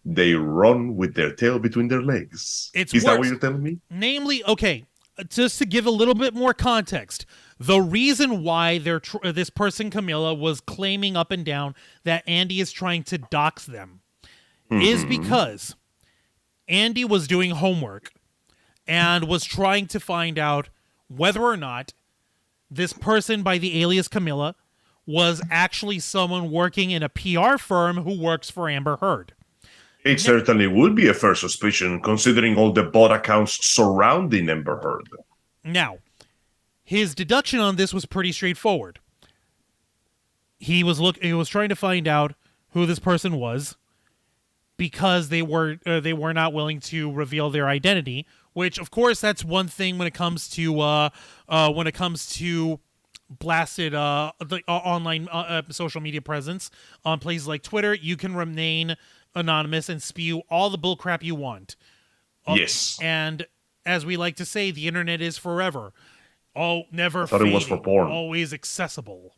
they run with their tail between their legs. Is that what you're telling me? Namely, okay, just to give a little bit more context, the reason why this person, Camilla, was claiming up and down that Andy is trying to dox them is because Andy was doing homework and was trying to find out whether or not this person by the alias Camilla was actually someone working in a PR firm who works for Amber Heard. It certainly would be a fair suspicion, considering all the bot accounts surrounding Amber Heard. Now, his deduction on this was pretty straightforward. He was trying to find out who this person was because they were not willing to reveal their identity. Which, of course, that's one thing when it comes to blasted online social media presence on places like Twitter. You can remain anonymous and spew all the bullcrap you want. Yes. And as we like to say, the internet is forever. Never thought fading, it was for porn. Always accessible.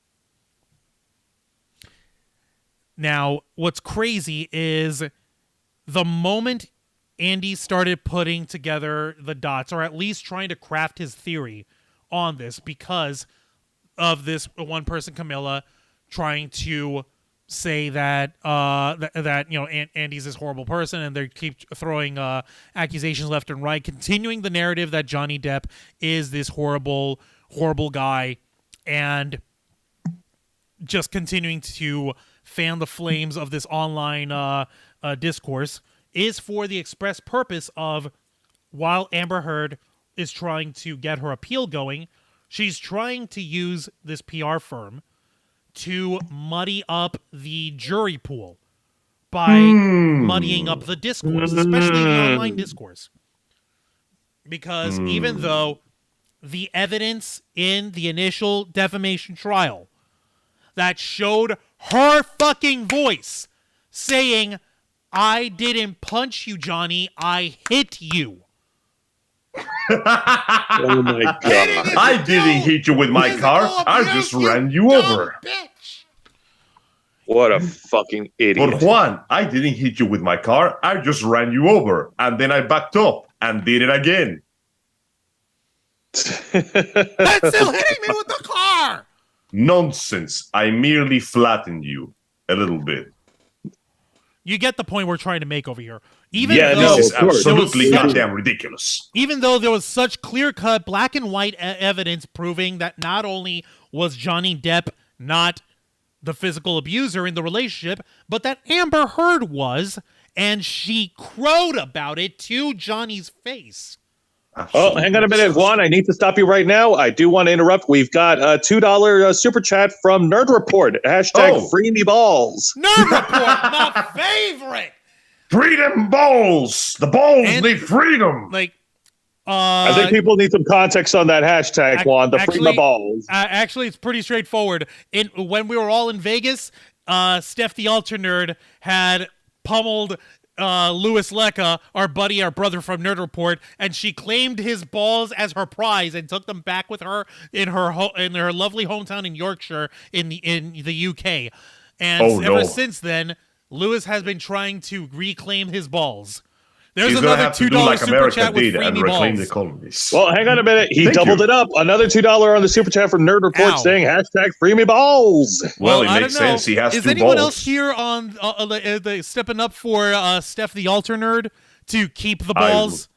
Now, what's crazy is the moment Andy started putting together the dots, or at least trying to craft his theory on this because of this one person, Camilla, trying to say that Andy's this horrible person, and they keep throwing accusations left and right, continuing the narrative that Johnny Depp is this horrible guy, and just continuing to fan the flames of this online discourse is for the express purpose of, while Amber Heard is trying to get her appeal going, she's trying to use this PR firm to muddy up the jury pool by muddying up the discourse, especially the online discourse. Because even though the evidence in the initial defamation trial that showed her fucking voice saying, "I didn't punch you, Johnny, I hit you." Oh my god! I didn't hit you with my car. I just ran you over. What a fucking idiot! But Juan, I didn't hit you with my car. I just ran you over, and then I backed up and did it again. That's still hitting me with the car. Nonsense. I merely flattened you a little bit. You get the point we're trying to make over here. Even Yeah, though no, This is of course. absolutely There was goddamn ridiculous. even though there was such clear-cut black and white evidence proving that not only was Johnny Depp not the physical abuser in the relationship, but that Amber Heard was, and she crowed about it to Johnny's face. Oh, hang on a minute, Juan. I need to stop you right now. I do want to interrupt. We've got a $2 super chat from Nerd Report. Hashtag Free Me Balls. Nerd Report, my favorite. Freedom balls! The balls And- need freedom! Like, I think people need some context on that hashtag, Juan. The Free Me Balls. Actually, it's pretty straightforward. When we were all in Vegas, Steph the Alter Nerd had pummeled Louis Lecca, our brother from Nerd Report, and she claimed his balls as her prize and took them back with her in her lovely hometown in Yorkshire in the UK. And ever since then, Louis has been trying to reclaim his balls. There's He's another have to do $2 like super America chat with did free and me reclaim balls. the colonies. Well, hang on a minute. He Thank doubled you. it up. Another $2 on the super chat from Nerd Report Ow. saying hashtag Free Me Balls. Well, it I makes don't know. sense. He has Is two anyone balls. else here on the stepping up for Steph the Alter Nerd to keep the I balls?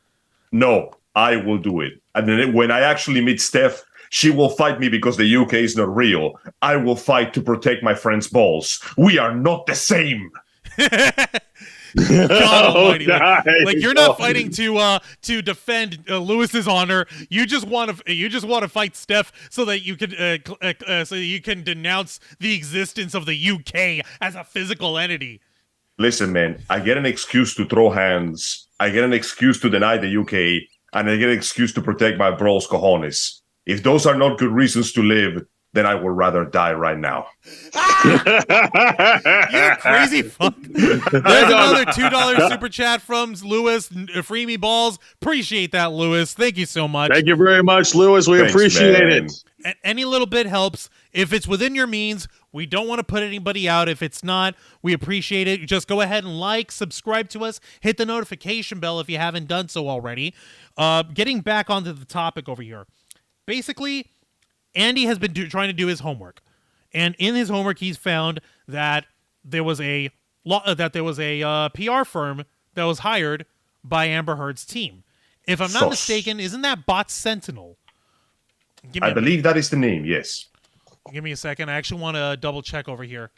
No, I will do it. And then when I actually meet Steph, she will fight me because the UK is not real. I will fight to protect my friend's balls. We are not the same. God almighty. nice. Like you're not fighting to defend Lewis's honor. You just want to fight Steph so that you can denounce the existence of the UK as a physical entity. Listen, man, I get an excuse to throw hands. I get an excuse to deny the UK, and I get an excuse to protect my bros cojones. If those are not good reasons to live, then I would rather die right now. You crazy fuck. There's another $2 super chat from Lewis. Free me balls. Appreciate that, Lewis. Thank you so much. Thank you very much, Lewis. We Thanks, appreciate man. it. Any little bit helps. If it's within your means, we don't want to put anybody out. If it's not, we appreciate it. Just go ahead and like, subscribe to us, hit the notification bell if you haven't done so already. Getting back onto the topic over here. Basically, Andy has been trying to do his homework, and in his homework, he's found that there was a PR firm that was hired by Amber Heard's team. If I'm not Sus. mistaken, isn't that Bot Sentinel? I believe that is the name, yes. Give me a second. I actually want to double check over here.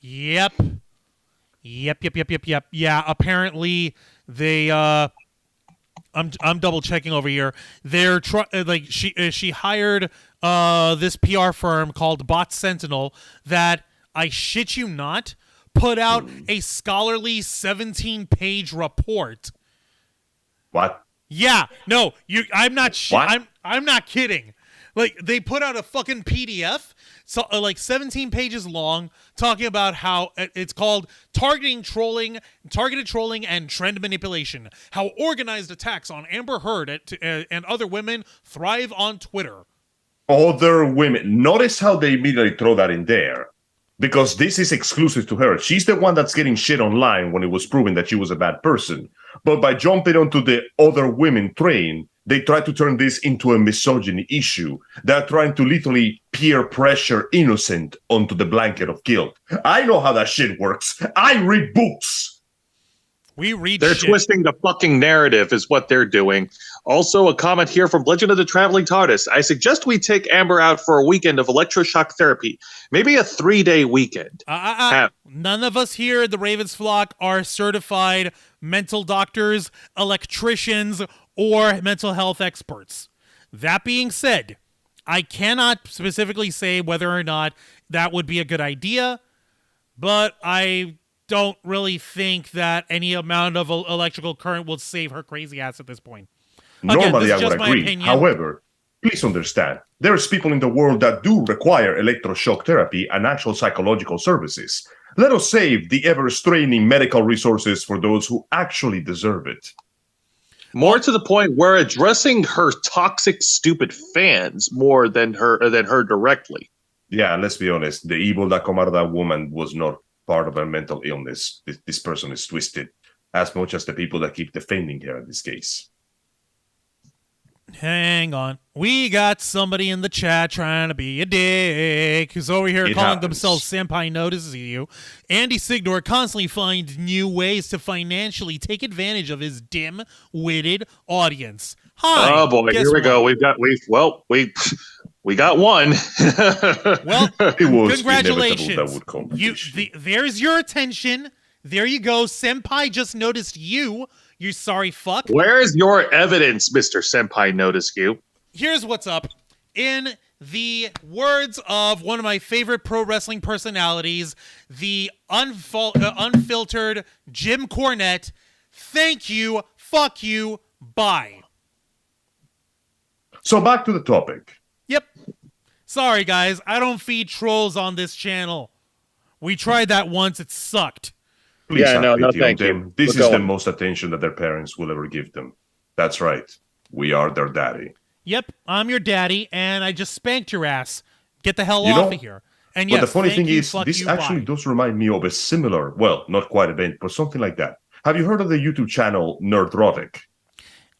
Yep. Yeah, apparently they I'm double checking over here. They're she hired this PR firm called Bot Sentinel that, I shit you not, put out a scholarly 17-page report. What? Yeah, no, I'm not What? I'm not kidding. Like, they put out a fucking PDF, so like 17 pages long, talking about how it's called targeted trolling, and trend manipulation. How organized attacks on Amber Heard and other women thrive on Twitter. Other women. Notice how they immediately throw that in there. Because this is exclusive to her. She's the one that's getting shit online when it was proven that she was a bad person. But by jumping onto the other women train, they try to turn this into a misogyny issue. They're trying to literally peer pressure innocent onto the blanket of guilt. I know how that shit works. I read books. We read They're shit. twisting the fucking narrative is what they're doing. Also, a comment here from Legend of the Traveling TARDIS. I suggest we take Amber out for a weekend of electroshock therapy. Maybe a 3-day weekend. None of us here at the Ravens flock are certified mental doctors, electricians, or mental health experts. That being said, I cannot specifically say whether or not that would be a good idea, but I don't really think that any amount of electrical current will save her crazy ass at this point. Normally, this is I would just my agree. opinion. However, please understand, there's people in the world that do require electroshock therapy and actual psychological services. Let us save the ever-straining medical resources for those who actually deserve it. More to the point, we're addressing her toxic, stupid fans more than her directly. Yeah, let's be honest. The evil that come out of that woman was not part of her mental illness. This person is twisted as much as the people that keep defending her in this case. Hang on. We got somebody in the chat trying to be a dick who's over here calling themselves Senpai Notices You. Andy Signore constantly finds new ways to financially take advantage of his dim-witted audience. Hi. Oh boy, here we go. We got one. Well, It was congratulations. inevitable that would come. There's your attention. There you go. Senpai just noticed you. You sorry fuck. Where's your evidence, Mr. Senpai Notice You? Here's what's up. In the words of one of my favorite pro wrestling personalities, the unfiltered Jim Cornette, thank you, fuck you, bye. So back to the topic. Yep. Sorry, guys. I don't feed trolls on this channel. We tried that once. It sucked. Please Yeah, have no, pity on thank you. them. This We're is the going. most attention that their parents will ever give them. That's right. We are their daddy. Yep, I'm your daddy, and I just spanked your ass. Get the hell You off know, of here. And But yes, the funny thank thing you, is, fuck this you, actually bye. does remind me of a similar, well, not quite event, but something like that. Have you heard of the YouTube channel Nerdrotic?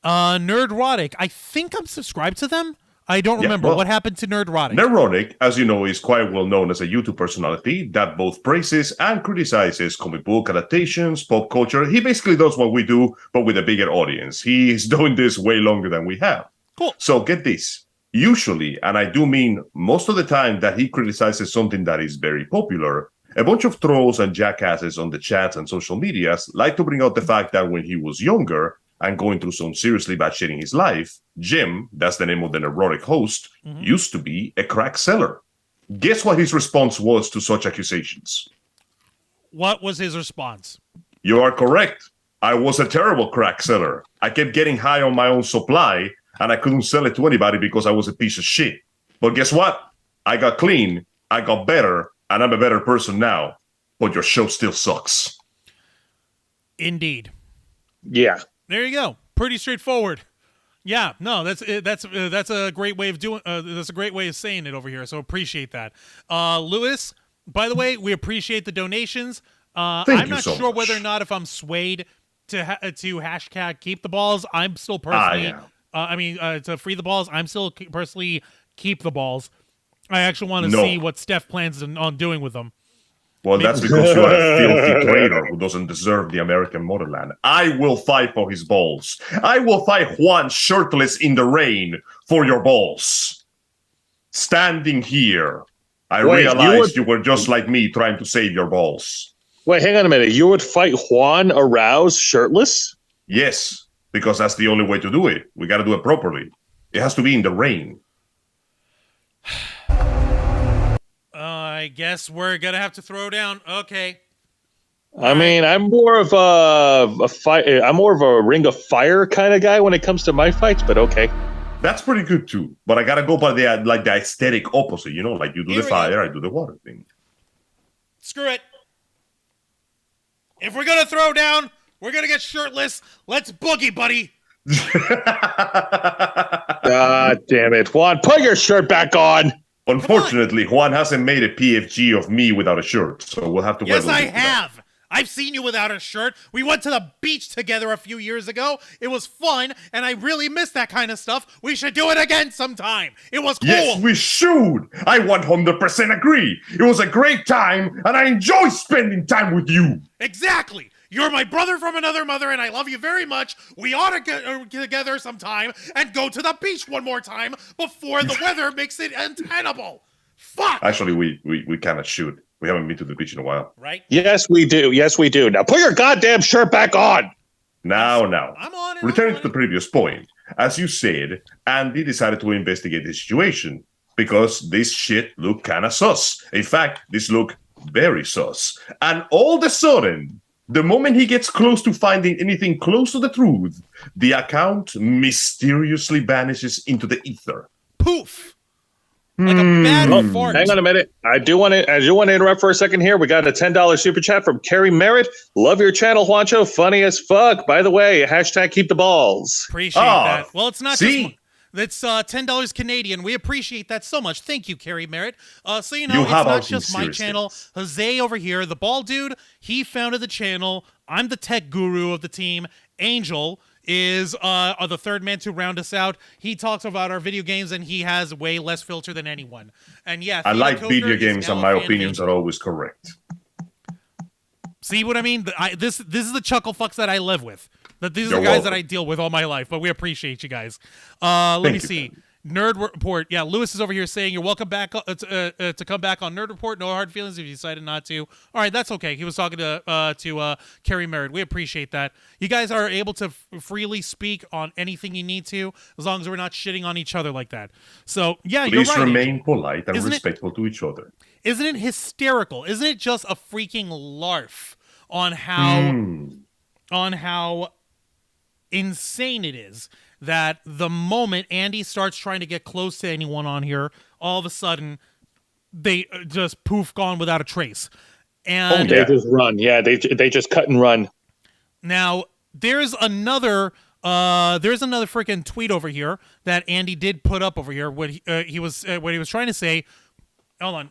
Nerdrotic. I think I'm subscribed to them. I don't Yeah, remember. well, What happened to Nerdrotic? Nerdrotic, as you know, is quite well known as a YouTube personality that both praises and criticizes comic book adaptations, pop culture. He basically does what we do, but with a bigger audience. He is doing this way longer than we have. Cool. So get this. Usually, and I do mean most of the time that he criticizes something that is very popular, a bunch of trolls and jackasses on the chats and social medias like to bring out the fact that when he was younger and going through some seriously bad shit in his life, Jim, that's the name of the neurotic host, used to be a crack seller. Guess what his response was to such accusations? What was his response? You are correct. I was a terrible crack seller. I kept getting high on my own supply, and I couldn't sell it to anybody because I was a piece of shit. But guess what? I got clean, I got better, and I'm a better person now. But your show still sucks. Indeed. Yeah. There you go. Pretty straightforward. Yeah, no, that's a great way of doing. That's a great way of saying it over here. So appreciate that, Lewis. By the way, we appreciate the donations. I'm not sure whether or not if I'm swayed to hashtag keep the balls. I'm still personally. To free the balls. I'm still personally keep the balls. I actually want to see what Steph plans on doing with them. Well, that's because you are a filthy traitor who doesn't deserve the American motherland. I will fight for his balls. I will fight Juan shirtless in the rain for your balls. Standing here, I realized you were just like me trying to save your balls. Wait, hang on a minute. You would fight Juan Arauz shirtless? Yes, because that's the only way to do it. We got to do it properly. It has to be in the rain. I guess we're gonna have to throw down. Okay. I mean, I'm more of I'm more of a Ring of Fire kind of guy when it comes to my fights, but okay. That's pretty good too. But I gotta go by the aesthetic opposite, you know, like you do the fire, I do the water thing. Screw it. If we're gonna throw down, we're gonna get shirtless. Let's boogie, buddy. God damn it, Juan! Put your shirt back on. Unfortunately, Juan hasn't made a PFG of me without a shirt, so we'll have to wait. Yes, I have. I've seen you without a shirt. We went to the beach together a few years ago. It was fun, and I really miss that kind of stuff. We should do it again sometime. It was cool. Yes, we should. I 100% agree. It was a great time, and I enjoy spending time with you. Exactly. You're my brother from another mother, and I love you very much. We ought to get together sometime and go to the beach one more time before the weather makes it untenable. Fuck! Actually, we cannot shoot. We haven't been to the beach in a while. Right? Yes, we do. Yes, we do. Now put your goddamn shirt back on. Now. I'm on it. Returning to the previous point, as you said, Andy decided to investigate the situation because this shit looked kind of sus. In fact, this looked very sus. And all of a sudden, the moment he gets close to finding anything close to the truth, the account mysteriously vanishes into the ether. Poof! Like a bad fart. Hang on a minute. I do want to interrupt for a second here. We got a $10 super chat from Carrie Merritt. Love your channel, Juancho. Funny as fuck. By the way, hashtag keep the balls. Appreciate that. Well, it's not see? just... It's $10 Canadian. We appreciate that so much. Thank you, Carrie Merritt. So, it's not just my channel. Jose over here, the bald dude, he founded the channel. I'm the tech guru of the team. Angel is the third man to round us out. He talks about our video games, and he has way less filter than anyone. And yeah, I like video games, and my opinions are always correct. See what I mean? This is the chuckle fucks that I live with. These are the guys that I deal with all my life, but we appreciate you guys. Let me see. Nerd Report. Yeah, Lewis is over here saying you're welcome back to come back on Nerd Report. No hard feelings if you decided not to. All right, that's okay. He was talking to Carrie Merritt. We appreciate that. You guys are able to freely speak on anything you need to, as long as we're not shitting on each other like that. So yeah, you're right. Please remain polite and respectful to each other. Isn't it hysterical? Isn't it just a freaking larf on how insane it is that the moment Andy starts trying to get close to anyone on here, all of a sudden they just poof gone without a trace. And they just run. Yeah, they just cut and run. Now there's another freaking tweet over here that Andy did put up over here. What he was trying to say. Hold on,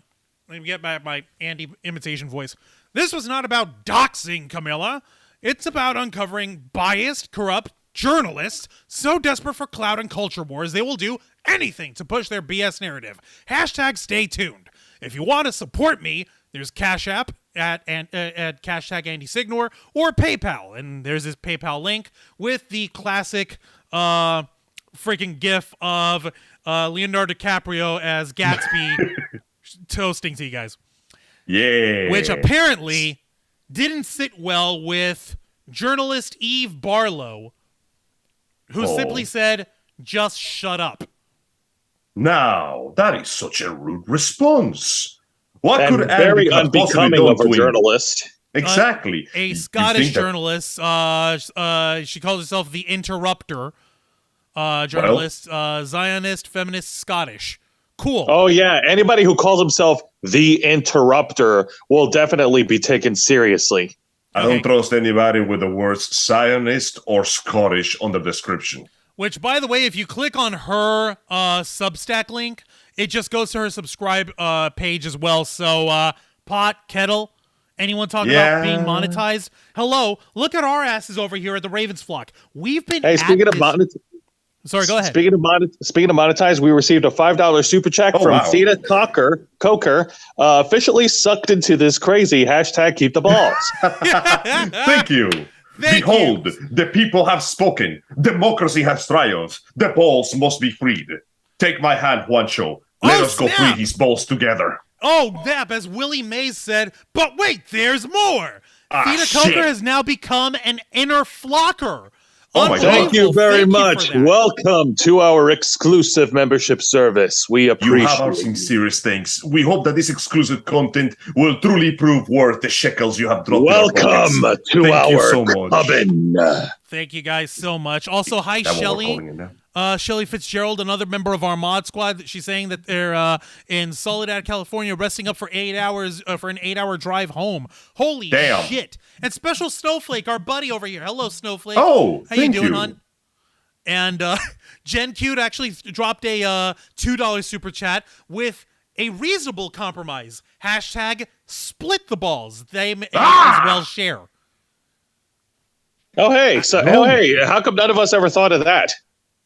let me get back my Andy imitation voice. This was not about doxing Camilla. It's about uncovering biased, corrupt journalists so desperate for clout and culture wars they will do anything to push their BS narrative. Hashtag stay tuned. If you want to support me, there's Cash App at hashtag Andy Signore or PayPal. And there's this PayPal link with the classic freaking gif of Leonardo DiCaprio as Gatsby toasting to you guys. Yeah. Which apparently didn't sit well with journalist Eve Barlow, who simply said, just shut up. Now, that is such a rude response. What could very Andy unbecoming of a journalist. Exactly. A Scottish journalist. She calls herself the Interrupter. Journalist, Zionist, feminist, Scottish. Cool. Oh, yeah. Anybody who calls himself the Interrupter will definitely be taken seriously. I don't trust anybody with the words Zionist or Scottish on the description. Which, by the way, if you click on her Substack link, it just goes to her subscribe page as well. So, pot, kettle, anyone talking about being monetized? Hello, look at our asses over here at the Ravens flock. We've been speaking of monetized. Sorry, go ahead. Speaking of monetized, we received a $5 super chat from Theta Coker, officially sucked into this crazy hashtag keep the balls. Thank you. Behold, the people have spoken. Democracy has triumphed. The balls must be freed. Take my hand, Juancho. Let us go free these balls together. Oh, Depp, as Willie Mays said, but wait, there's more. Theta Coker has now become an inner flocker. Oh my God. Thank you very much. Welcome to our exclusive membership service. We appreciate you have our sincerest thanks. We hope that this exclusive content will truly prove worth the shekels you have dropped. Welcome to our oven. Thank you guys so much. Also, hi, Shelly. Shelly Fitzgerald, another member of our mod squad. She's saying that they're in Soledad, California, resting up for 8 hours for an 8-hour drive home. Holy shit! And Special Snowflake, our buddy over here. Hello, Snowflake. Oh, how you doing, hon? And Jen Cute actually dropped a $2 super chat with a reasonable compromise. Hashtag split the balls. They may as well share. Oh hey, how come none of us ever thought of that?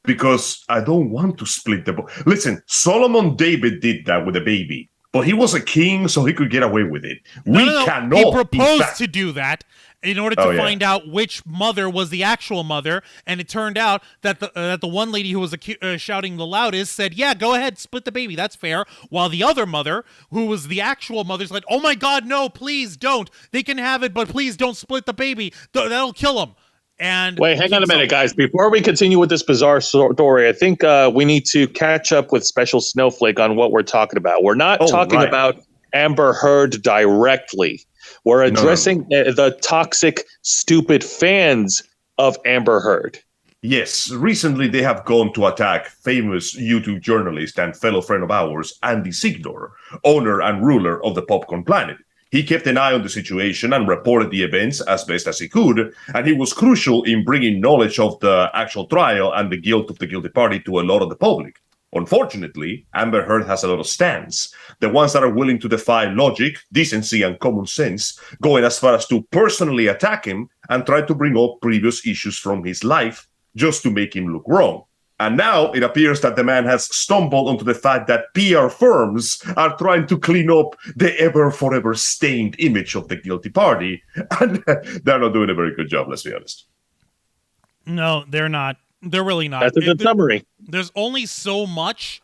Because I don't want to split the ball. Listen, Solomon David did that with a baby, but he was a king, so he could get away with it. No. He proposed to do that, in order to find out which mother was the actual mother, and it turned out that the one lady who was shouting the loudest said, "Yeah, go ahead, split the baby, that's fair," while the other mother, who was the actual mother, said, "Oh my God, no, please don't. They can have it, but please don't split the baby. That'll kill them." And wait, hang on a minute, guys. Before we continue with this bizarre story, I think we need to catch up with Special Snowflake on what we're talking about. We're not talking about Amber Heard directly. We're addressing the toxic, stupid fans of Amber Heard. Yes, recently they have gone to attack famous YouTube journalist and fellow friend of ours, Andy Signore, owner and ruler of the Popcorn Planet. He kept an eye on the situation and reported the events as best as he could, and he was crucial in bringing knowledge of the actual trial and the guilt of the guilty party to a lot of the public. Unfortunately, Amber Heard has a lot of stands. The ones that are willing to defy logic, decency, and common sense, going as far as to personally attack him and try to bring up previous issues from his life just to make him look wrong. And now it appears that the man has stumbled onto the fact that PR firms are trying to clean up the ever-forever stained image of the guilty party, and they're not doing a very good job, let's be honest. No, they're not. They're really not. That's a good summary. There's only so much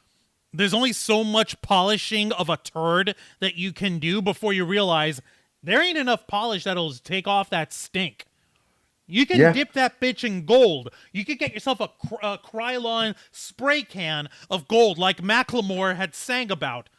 polishing of a turd that you can do before you realize there ain't enough polish that'll take off that stink. You can dip that bitch in gold. You could get yourself a Krylon spray can of gold like Macklemore had sang about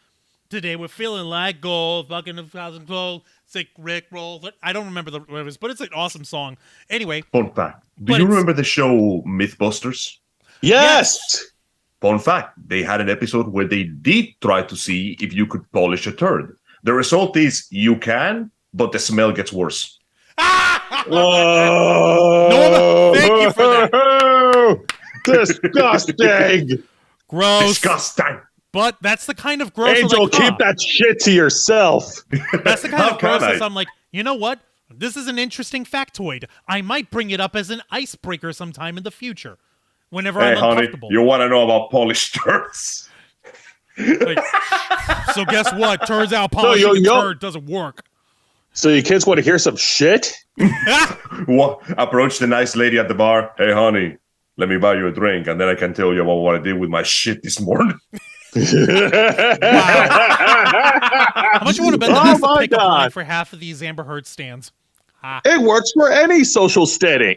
today. We're feeling like gold, fucking 1,000 gold, sick Rick roll. I don't remember the words, but it's an awesome song. Anyway. Fun fact. Do you remember the show Mythbusters? Yes! Fun fact. They had an episode where they did try to see if you could polish a turd. The result is you can, but the smell gets worse. Norma, thank you for that. Disgusting. Gross. Disgusting. But that's the kind of gross. Angel, like, keep that shit to yourself. That's the kind of grossness I'm like, you know what? This is an interesting factoid. I might bring it up as an icebreaker sometime in the future. Whenever I'm uncomfortable. You want to know about polished turds? Like, so guess what? Turns out polishing a turd doesn't work. So you kids want to hear some shit? Approach the nice lady at the bar. Hey, honey, let me buy you a drink, and then I can tell you about what I did with my shit this morning. Wow. How much you want to bet that's the pickup line for half of these Amber Heard stands? It works for any social setting.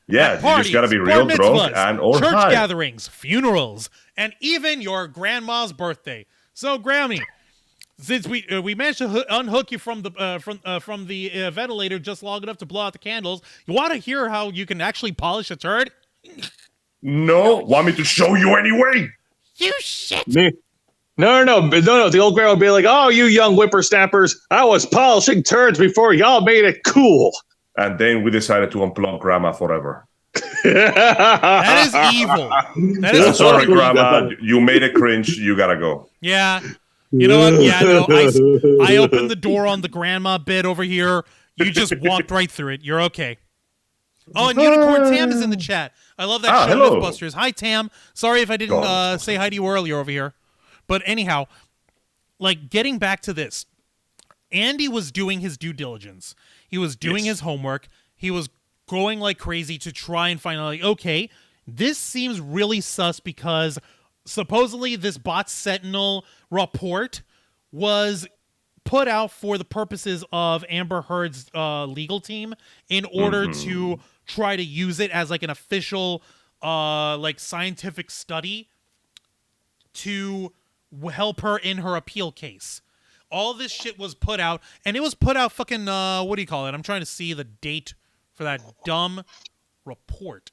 Yeah, parties, you just got to be real drunk or church high. gatherings, funerals, and even your grandma's birthday. So, Grammy, since we managed to unhook you from the ventilator just long enough to blow out the candles, you want to hear how you can actually polish a turd? No, want me to show you anyway? You shit. No. The old grandma would be like, "Oh, you young whippersnappers, I was polishing turds before y'all made it cool." And then we decided to unplug Grandma forever. That is evil. That is sorry, Grandma. You made it cringe. You gotta go. Yeah. You know what? Yeah, no. I opened the door on the grandma bit over here. You just walked right through it. You're okay. Oh, and Unicorn Tam is in the chat. I love that show, hello. Mythbusters. Hi, Tam. Sorry if I didn't say hi to you earlier over here. But anyhow, like, getting back to this, Andy was doing his due diligence. He was doing his homework. He was going like crazy to try and find out, like, okay, this seems really sus because supposedly this bot Sentinel report was put out for the purposes of Amber Heard's legal team in order to try to use it as like an official like scientific study to help her in her appeal case. All this shit was put out, and it was put out fucking, what do you call it? I'm trying to see the date for that dumb report.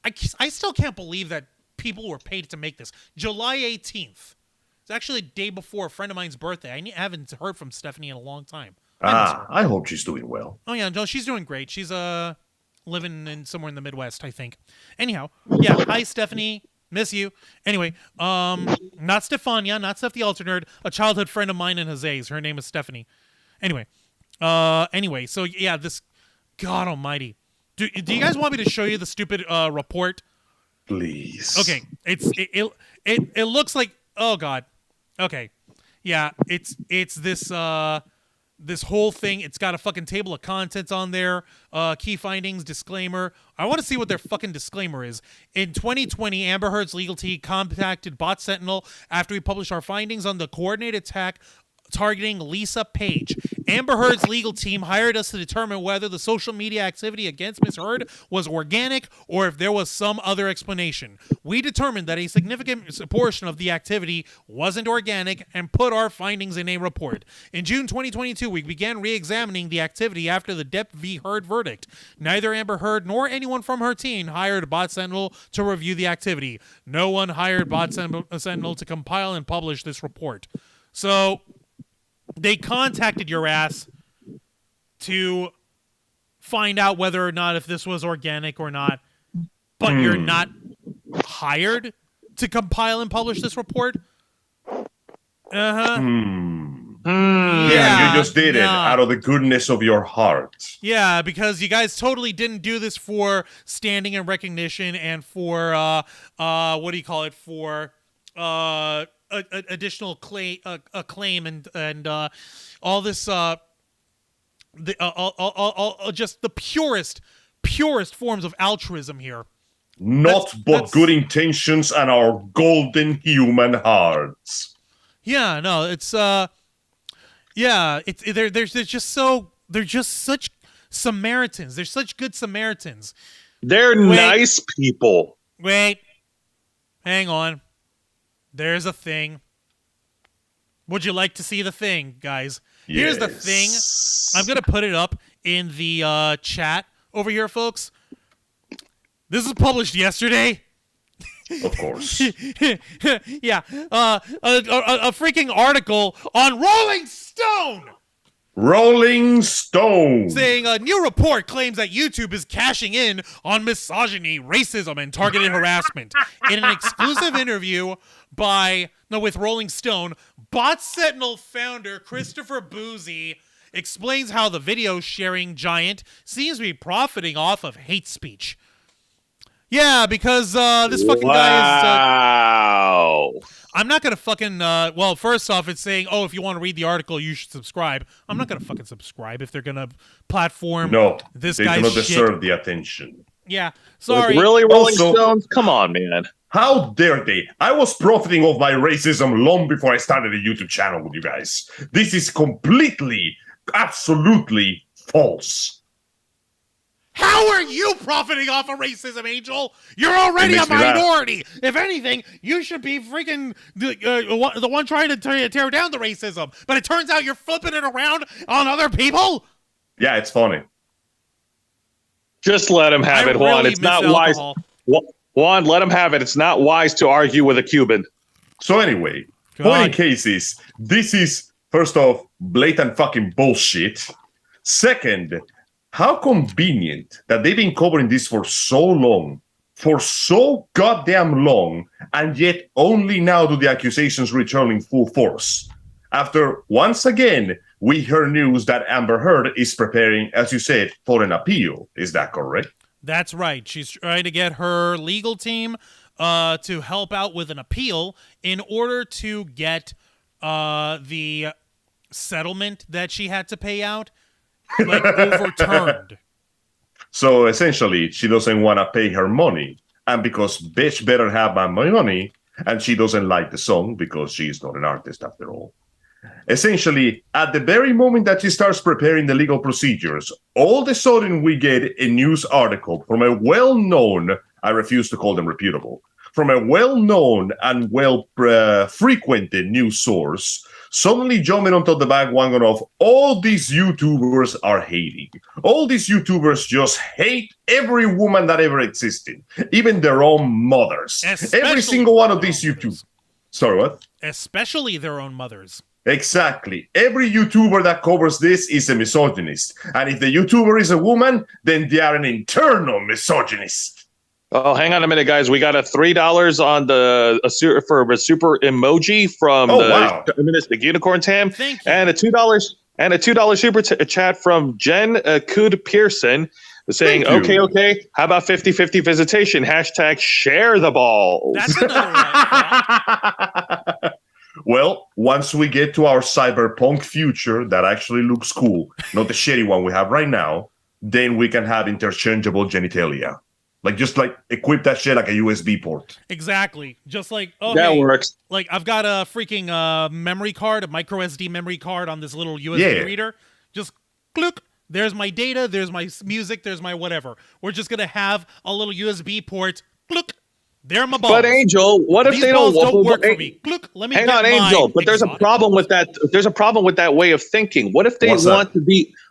I still can't believe that people were paid to make this. July 18th. It's actually the day before a friend of mine's birthday. I haven't heard from Stephanie in a long time. I hope she's doing well. Oh, yeah, no, she's doing great. She's living in somewhere in the Midwest, I think. Anyhow, yeah, hi, Stephanie. Miss you. Anyway, not Stefania, not Steph the Alter Nerd, a childhood friend of mine and Jose's. Her name is Stephanie. Anyway, so yeah, this, God almighty. Do you guys want me to show you the stupid report? Please. Okay, it looks like, oh God. Okay. Yeah, it's this this whole thing, it's got a fucking table of contents on there, key findings, disclaimer. I want to see what their fucking disclaimer is. In 2020, Amber Heard's legal team contacted Bot Sentinel after we published our findings on the coordinated attack targeting Lisa Page. Amber Heard's legal team hired us to determine whether the social media activity against Ms. Heard was organic or if there was some other explanation. We determined that a significant portion of the activity wasn't organic and put our findings in a report. In June 2022, we began re-examining the activity after the Depp v. Heard verdict. Neither Amber Heard nor anyone from her team hired Bot Sentinel to review the activity. No one hired Bot Sentinel to compile and publish this report. So they contacted your ass to find out whether or not if this was organic or not, but you're not hired to compile and publish this report? Yeah, you just did it out of the goodness of your heart. Yeah, because you guys totally didn't do this for standing and recognition and for, what do you call it, for, additional acclaim and all this just the purest forms of altruism here. But good intentions and our golden human hearts. Yeah, no, it's they're just such Samaritans. They're such good Samaritans. They're nice people. Wait, hang on. There's a thing. Would you like to see the thing, guys? Yes. Here's the thing. I'm going to put it up in the chat over here, folks. This was published yesterday. Of course. Yeah. A freaking article on Rolling Stone. Rolling Stone. Saying a new report claims that YouTube is cashing in on misogyny, racism, and targeted harassment. In an exclusive interview with Rolling Stone, Bot Sentinel founder Christopher Boozy explains how the video sharing giant seems to be profiting off of hate speech. Yeah, because this fucking guy is... Wow. I'm not going to fucking... well, first off, it's saying, if you want to read the article, you should subscribe. I'm not going to fucking subscribe if they're going to platform this guy's shit. They do not deserve the attention. Yeah, sorry. Like, really, Rolling Stones? Come on, man. How dare they? I was profiting off my racism long before I started a YouTube channel with you guys. This is completely, absolutely false. How are you profiting off of racism, Angel? You're already a minority. If anything, you should be freaking the one trying to tear down the racism. But it turns out you're flipping it around on other people? Yeah, it's funny. Just let him have it, Juan. It's not wise. Juan, let him have it. It's not wise to argue with a Cuban. So anyway, point in case is, this is, first off, blatant fucking bullshit. Second, how convenient that they've been covering this for so goddamn long, and yet only now do the accusations return in full force. After, once again, we heard news that Amber Heard is preparing, as you said, for an appeal. Is that correct? That's right. She's trying to get her legal team to help out with an appeal in order to get the settlement that she had to pay out overturned. So essentially, she doesn't want to pay her money. And because bitch better have my money, and she doesn't like the song because she's not an artist after all. Essentially, at the very moment that she starts preparing the legal procedures, all of a sudden we get a news article from a well-known, I refuse to call them reputable, from a well-known and well-frequented news source, suddenly jumping onto the bandwagon of all these YouTubers are hating. All these YouTubers just hate every woman that ever existed, even their own mothers. Every single one of these YouTubers. Sorry, what? Especially their own mothers. Exactly. Every YouTuber that covers this is a misogynist. And if the YouTuber is a woman, then they are an internal misogynist. Oh, hang on a minute, guys. We got a $3 on for a super emoji from Feminist Unicorn Tam. Thank you. And a $2 super chat from Jen Cood Pearson saying, okay, how about 50-50 visitation? # share the balls. That's another one. Well, once we get to our cyberpunk future that actually looks cool, not the shitty one we have right now, then we can have interchangeable genitalia. Just equip that shit like a USB port. Exactly. Just like, That works. Like, I've got a freaking memory card, a micro SD memory card on this little USB reader. Just click. There's my data. There's my music. There's my whatever. We're just going to have a little USB port. Click. There my balls. But Angel, what if These they balls don't work for me? Click. Let me hang get on, mine. Angel. But there's a problem with that. There's a problem with that way of thinking. What if they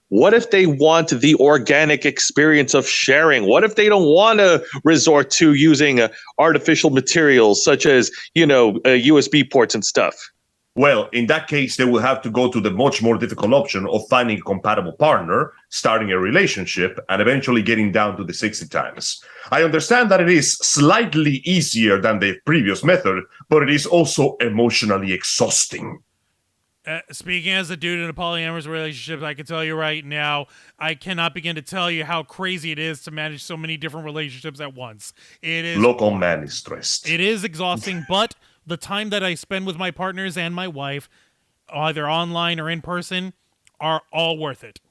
What if they want the organic experience of sharing? What if they don't want to resort to using artificial materials such as, USB ports and stuff? Well, in that case, they will have to go to the much more difficult option of finding a compatible partner, starting a relationship, and eventually getting down to the 60 times. I understand that it is slightly easier than the previous method, but it is also emotionally exhausting. Speaking as a dude in a polyamorous relationship, I can tell you right now, I cannot begin to tell you how crazy it is to manage so many different relationships at once. It is Local man is stressed. It is exhausting, but the time that I spend with my partners and my wife, either online or in person, are all worth it.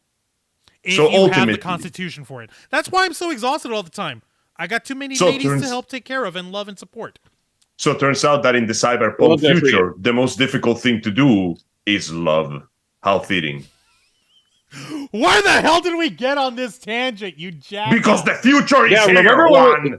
If So you have the ultimately- constitution for it. That's why I'm so exhausted all the time. I got too many ladies to help take care of and love and support. So it turns out that in the cyberpunk Well, good for future, the most difficult thing to do is love. How fitting. Where the hell did we get on this tangent, you jack? Because the future is here, remember Juan!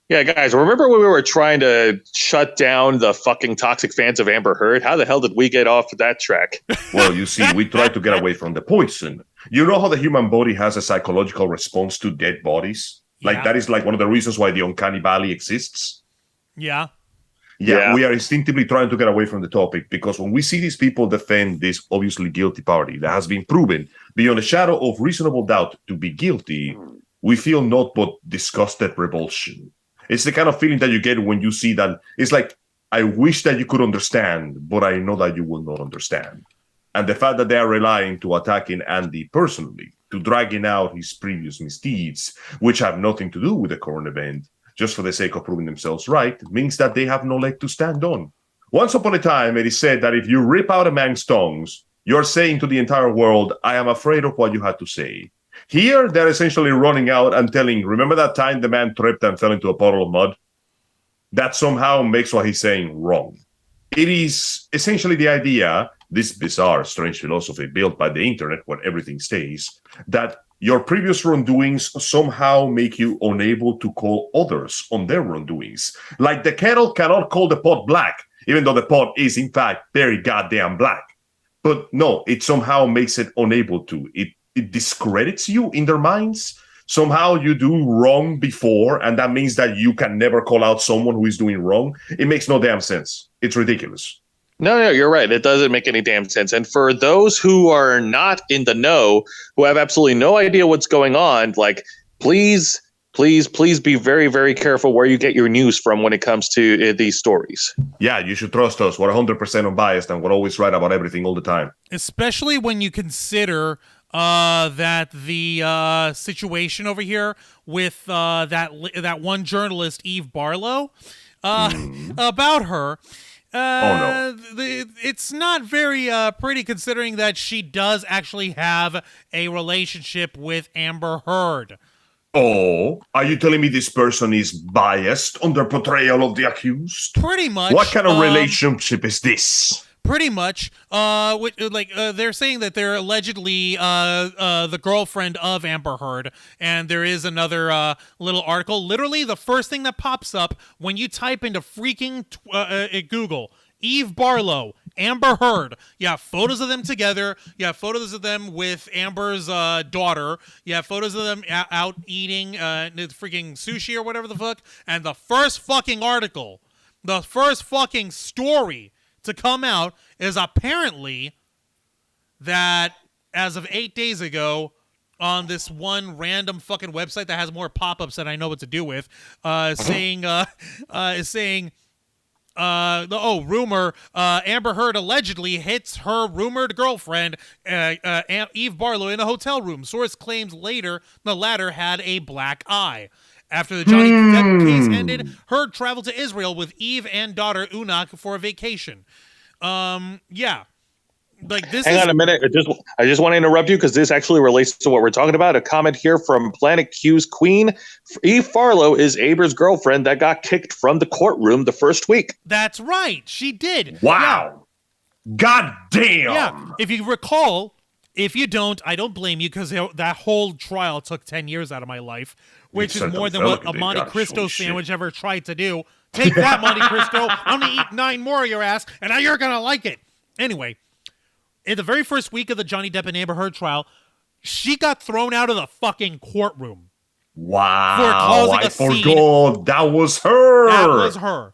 Yeah, guys, remember when we were trying to shut down the fucking toxic fans of Amber Heard? How the hell did we get off that track? Well, you see, we try to get away from the poison. You know how the human body has a psychological response to dead bodies? Yeah. That is one of the reasons why the uncanny valley exists. Yeah. Yeah, we are instinctively trying to get away from the topic because when we see these people defend this obviously guilty party that has been proven beyond a shadow of reasonable doubt to be guilty, we feel not but disgusted revulsion. It's the kind of feeling that you get when you see that. It's like, I wish that you could understand, but I know that you will not understand. And the fact that they are relying to attacking Andy personally, to dragging out his previous misdeeds, which have nothing to do with the current event, just for the sake of proving themselves right, means that they have no leg to stand on. Once upon a time, it is said that if you rip out a man's tongues, you're saying to the entire world, I am afraid of what you had to say. Here, they're essentially running out and telling, remember that time the man tripped and fell into a puddle of mud? That somehow makes what he's saying wrong. It is essentially the idea, this bizarre, strange philosophy built by the internet where everything stays, that your previous wrongdoings somehow make you unable to call others on their wrongdoings. Like the kettle cannot call the pot black, even though the pot is in fact very goddamn black. But no, it somehow makes it unable to. It discredits you in their minds. Somehow you do wrong before, and that means that you can never call out someone who is doing wrong. It makes no damn sense. It's ridiculous. No, you're right. It doesn't make any damn sense. And for those who are not in the know, who have absolutely no idea what's going on, please be very, very careful where you get your news from when it comes to these stories. Yeah, you should trust us. We're 100% unbiased, and we're always right about everything all the time. Especially when you consider that the situation over here with that one journalist, Eve Barlow, about her. It's not very pretty considering that she does actually have a relationship with Amber Heard. Oh, are you telling me this person is biased on their portrayal of the accused? Pretty much. What kind of relationship is this? Pretty much. They're saying that they're allegedly the girlfriend of Amber Heard, and there is another little article. Literally, the first thing that pops up when you type into freaking Google, Eve Barlow, Amber Heard. You have photos of them together. You have photos of them with Amber's daughter. You have photos of them out eating freaking sushi or whatever the fuck. And the first fucking article, the first fucking story to come out is apparently that as of 8 days ago, on this one random fucking website that has more pop-ups than I know what to do with, rumor, Amber Heard allegedly hits her rumored girlfriend, Eve Barlow, in a hotel room. Source claims later the latter had a black eye. After the Johnny Depp case ended, Heard traveled to Israel with Eve and daughter Unak for a vacation. Yeah. Like this Hang on a minute. I just want to interrupt you because this actually relates to what we're talking about. A comment here from Planet Q's Queen. Eve Farlow is Aber's girlfriend that got kicked from the courtroom the first week. That's right. She did. Wow. God damn. Yeah. If you recall, if you don't, I don't blame you because that whole trial took 10 years out of my life, which is more than what a Monte Cristo sandwich ever tried to do. Take that, Monte Cristo. I'm going to eat 9 more of your ass, and now you're going to like it. Anyway, in the very first week of the Johnny Depp and Amber Heard trial, she got thrown out of the fucking courtroom. Wow. For causing a scene. Forgot that was her. That was her.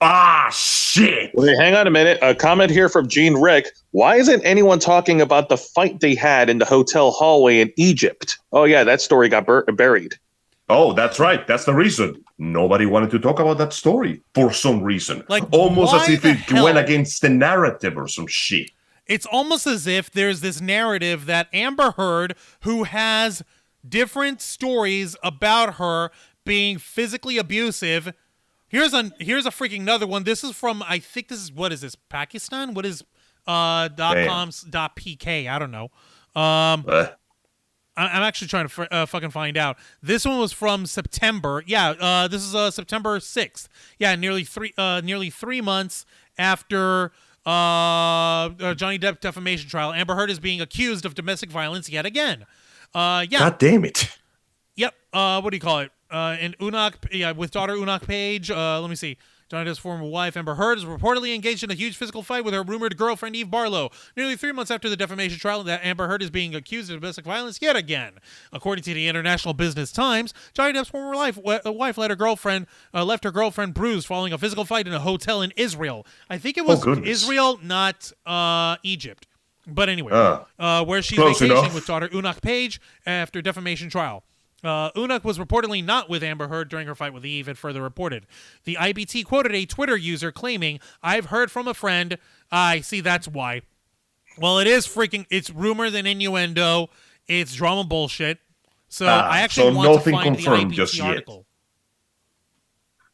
Ah, shit. Wait, hang on a minute. A comment here from Gene Rick. Why isn't anyone talking about the fight they had in the hotel hallway in Egypt? Oh, yeah, that story got buried. Oh, that's right. That's the reason. Nobody wanted to talk about that story for some reason. Like, almost why as if the it hell? went against the narrative or some shit. It's almost as if there's this narrative that Amber Heard, who has different stories about her being physically abusive. Here's a freaking another one. This is from, I think this is, what is this, Pakistan? What is .com.pk? I don't know. I'm actually trying to fucking find out. This one was from September. Yeah, this is September 6th. Yeah, nearly 3 months after Johnny Depp defamation trial. Amber Heard is being accused of domestic violence yet again. Yeah. God damn it. Yep. What do you call it? And with daughter Unak Page. Let me see. Johnny Depp's former wife, Amber Heard, is reportedly engaged in a huge physical fight with her rumored girlfriend, Eve Barlow. Nearly 3 months after the defamation trial, that Amber Heard is being accused of domestic violence yet again. According to the International Business Times, Johnny Depp's former wife left her girlfriend bruised following a physical fight in a hotel in Israel. I think it was Israel, not Egypt. But anyway, where she's vacationing with daughter Unak Page after defamation trial. Unak was reportedly not with Amber Heard during her fight with Eve, it further reported. The IBT quoted a Twitter user claiming, "I've heard from a friend. I see, that's why." Well, it's rumors and innuendo. It's drama bullshit. So I actually want to find the IBT article.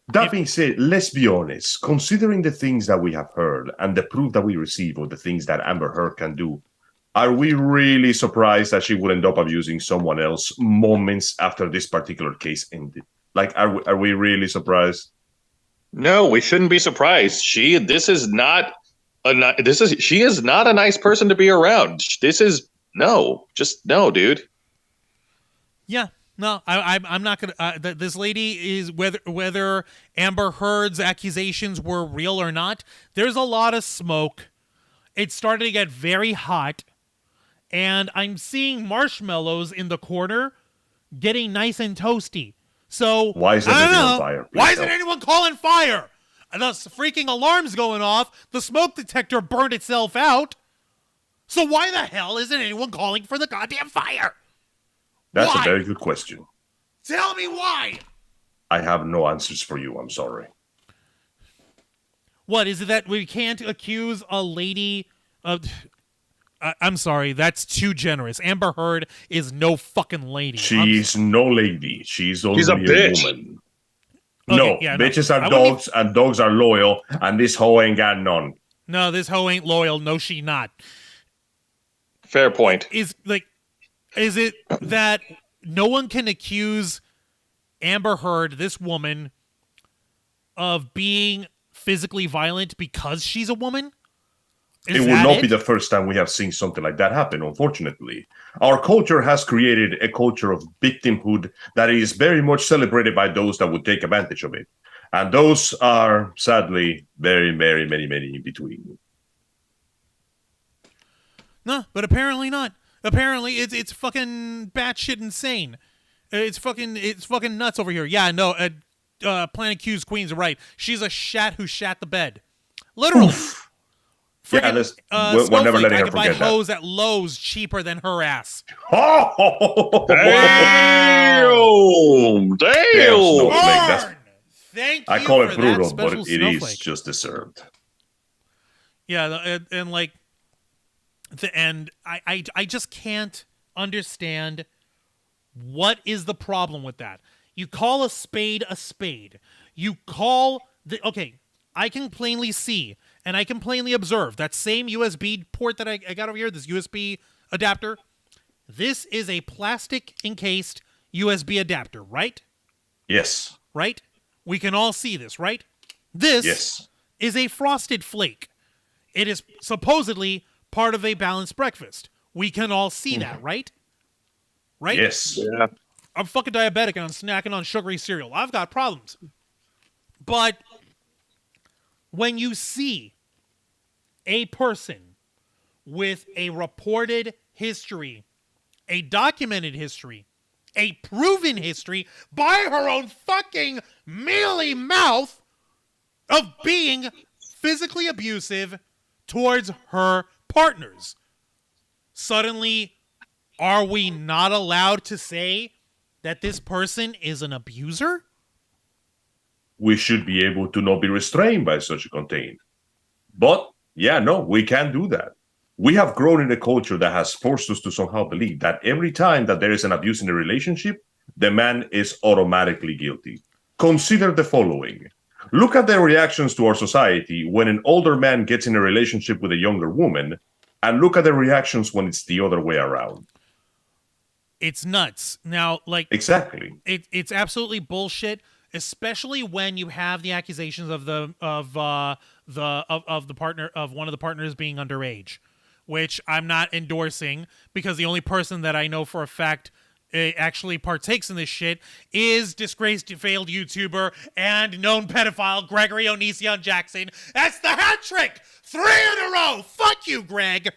That being said, let's be honest. Considering the things that we have heard and the proof that we receive of the things that Amber Heard can do, are we really surprised that she would end up abusing someone else moments after this particular case ended? Like, are we really surprised? No, we shouldn't be surprised. She is not a nice person to be around. No, dude. Yeah. No, I'm not gonna. This lady is whether Amber Heard's accusations were real or not. There's a lot of smoke. It started to get very hot. And I'm seeing marshmallows in the corner getting nice and toasty. So why is everything on fire? Why isn't anyone calling fire? The freaking alarm's going off. The smoke detector burned itself out. So why the hell isn't anyone calling for the goddamn fire? That's why? A very good question. Tell me why. I have no answers for you. I'm sorry. What is it that we can't accuse a lady of? I'm sorry, that's too generous. Amber Heard is no fucking lady. She's no lady. She's only a bitch. woman. Okay, bitches are dogs, and dogs are loyal, and this hoe ain't got none. No, this hoe ain't loyal. No, she not. Fair point. Is it that no one can accuse Amber Heard, this woman, of being physically violent because she's a woman? It will not be the first time we have seen something like that happen, unfortunately. Our culture has created a culture of victimhood that is very much celebrated by those that would take advantage of it. And those are, sadly, very, very many in between. No, but apparently not. Apparently, it's fucking batshit insane. It's fucking nuts over here. Yeah, no, Planet Q's Queen's are right. She's a shat who shat the bed. Literally. Oof. Yeah, we're never letting her forget that. I could buy hose at Lowe's cheaper than her ass. Oh! Damn! Thank you. I call it brutal, that but it snowflake. is just deserved. Yeah, and I just can't understand what is the problem with that. You call a spade a spade. You call okay, I can plainly see and I can plainly observe that same USB port that I got over here, this USB adapter, this is a plastic encased USB adapter, right? Yes. Right? We can all see this, right? This Yes. is a Frosted Flake. It is supposedly part of a balanced breakfast. We can all see that, right? Right? Yes. Yeah. I'm fucking diabetic and I'm snacking on sugary cereal. I've got problems. But when you see a person with a reported history, a documented history, a proven history by her own fucking mealy mouth of being physically abusive towards her partners, suddenly, are we not allowed to say that this person is an abuser? We should be able to not be restrained by such a content. But, yeah, no, we can't do that. We have grown in a culture that has forced us to somehow believe that every time that there is an abuse in a relationship, the man is automatically guilty. Consider the following. Look at the reactions to our society when an older man gets in a relationship with a younger woman, and look at the reactions when it's the other way around. It's nuts. Now, like, Exactly. it's absolutely bullshit, especially when you have the accusations of the partner of one of the partners being underage, which I'm not endorsing because the only person that I know for a fact actually partakes in this shit is disgraced failed YouTuber and known pedophile Gregory Onision Jackson. That's the hat trick! 3 in a row! Fuck you, Greg!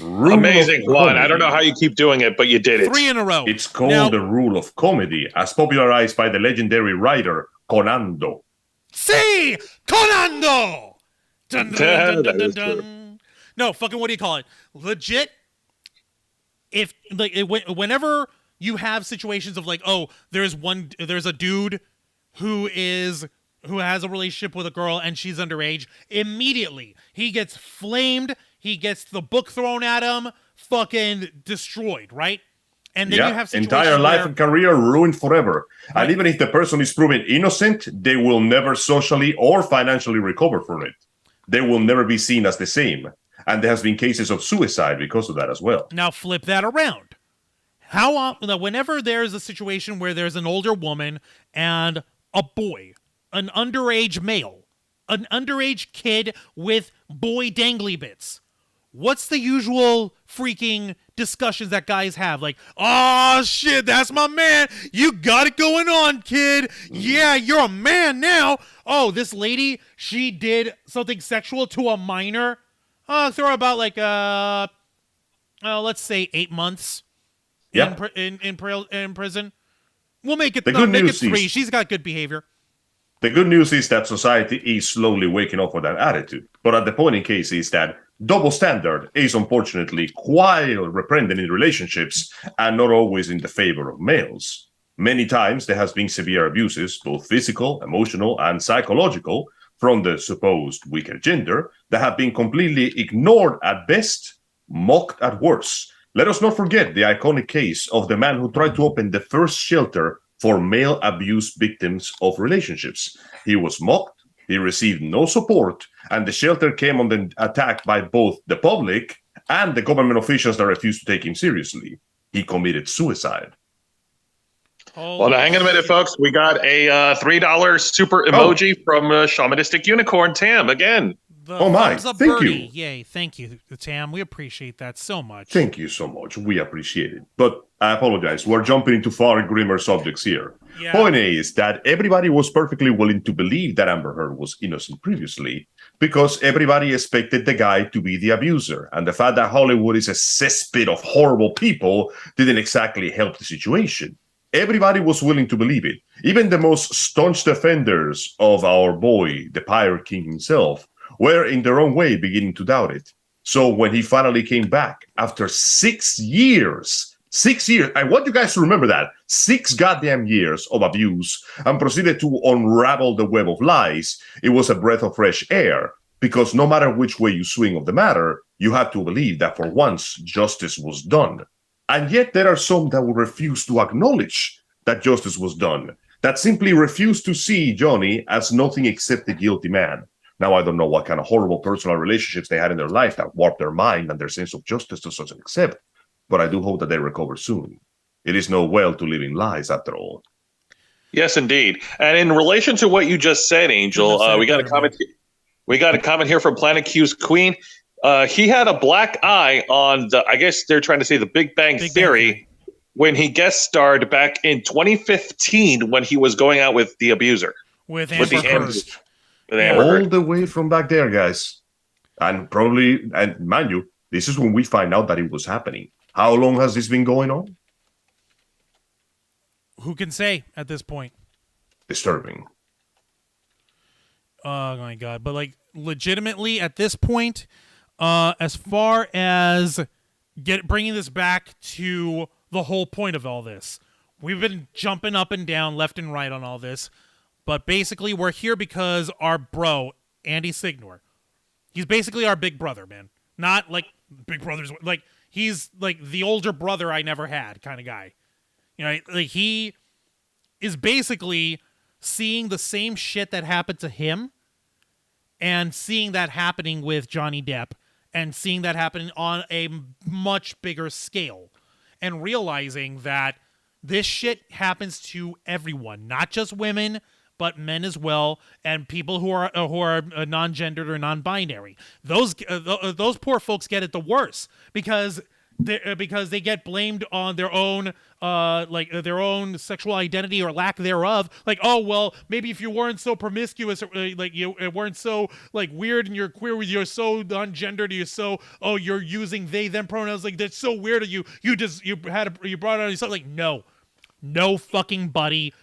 Rule Amazing, of Juan. comedy. I don't know how you keep doing it, but you did it. 3 in a row. It's called Now, the rule of comedy, as popularized by the legendary writer Conando. Si! Conando! Dun, dun, dun, dun, That dun, is true. dun. No, fucking what do you call it? Legit, if like whenever you have situations of like, oh, there's a dude who has a relationship with a girl and she's underage, immediately he gets flamed, he gets the book thrown at him, fucking destroyed, right? And then you have situations entire life where- and career ruined forever. Right. And even if the person is proven innocent, they will never socially or financially recover from it. They will never be seen as the same. And there has been cases of suicide because of that as well. Now flip that around. Whenever there's a situation where there's an older woman and a boy, an underage male, an underage kid with boy dangly bits, what's the usual freaking discussions that guys have? Like, oh shit, that's my man. You got it going on, kid. Yeah, you're a man now. Oh, this lady, she did something sexual to a minor. Throw her about like, let's say 8 months. Yep. In prison. We'll make it, The good make it news 3. is- She's got good behavior. The good news is that society is slowly waking up for that attitude. But at the point in case is that double standard is unfortunately quite represented in relationships and not always in the favor of males. Many times there has been severe abuses, both physical, emotional, and psychological, from the supposed weaker gender that have been completely ignored at best, mocked at worst. Let us not forget the iconic case of the man who tried to open the first shelter for male abuse victims of relationships. He was mocked, he received no support, and the shelter came under attack by both the public and the government officials that refused to take him seriously. He committed suicide. Well, now, hang on a minute, folks. We got a $3 super emoji from Shamanistic Unicorn Tam again. The Oh my, thumbs up thank birdie. you. Yay, thank you, Tam. We appreciate that so much. Thank you so much. We appreciate it. But I apologize. We're jumping into far grimmer subjects here. Yeah. Point is that everybody was perfectly willing to believe that Amber Heard was innocent previously because everybody expected the guy to be the abuser. And the fact that Hollywood is a cesspit of horrible people didn't exactly help the situation. Everybody was willing to believe it. Even the most staunch defenders of our boy, the Pirate King himself, were in their own way beginning to doubt it. So when he finally came back after 6 years, I want you guys to remember that, 6 goddamn years of abuse, and proceeded to unravel the web of lies, it was a breath of fresh air, because no matter which way you swing of the matter, you have to believe that for once, justice was done. And yet there are some that will refuse to acknowledge that justice was done, that simply refuse to see Johnny as nothing except a guilty man, Now, I don't know what kind of horrible personal relationships they had in their life that warped their mind and their sense of justice to such an extent, but I do hope that they recover soon. It is no well to live in lies, after all. Yes, indeed. And in relation to what you just said, Angel, we got a comment. We got a comment here from Planet Q's Queen. He had a black eye on the, I guess they're trying to say, the Big Bang Theory when he guest starred back in 2015 when he was going out with the abuser. With Amber Heard. All the way from back there, guys. And probably, and mind you, this is when we find out that it was happening. How long has this been going on? Who can say at this point? Disturbing. Oh my God. But like legitimately at this point, as far as bringing this back to the whole point of all this, we've been jumping up and down, left and right on all this, but basically we're here because our bro, Andy Signore, he's basically our big brother, man. Not like big brothers, like he's like the older brother I never had kind of guy. You know, like he is basically seeing the same shit that happened to him and seeing that happening with Johnny Depp and seeing that happening on a much bigger scale and realizing that this shit happens to everyone, not just women, but men as well, and people who are non-gendered or non-binary. Those poor folks get it the worst because they get blamed on their own their own sexual identity or lack thereof. Like, oh well, maybe if you weren't so promiscuous, or, like you weren't so like weird and you're queer, you're so non-gendered, you're using they them pronouns. Like that's so weird. You brought it on yourself. Like no fucking buddy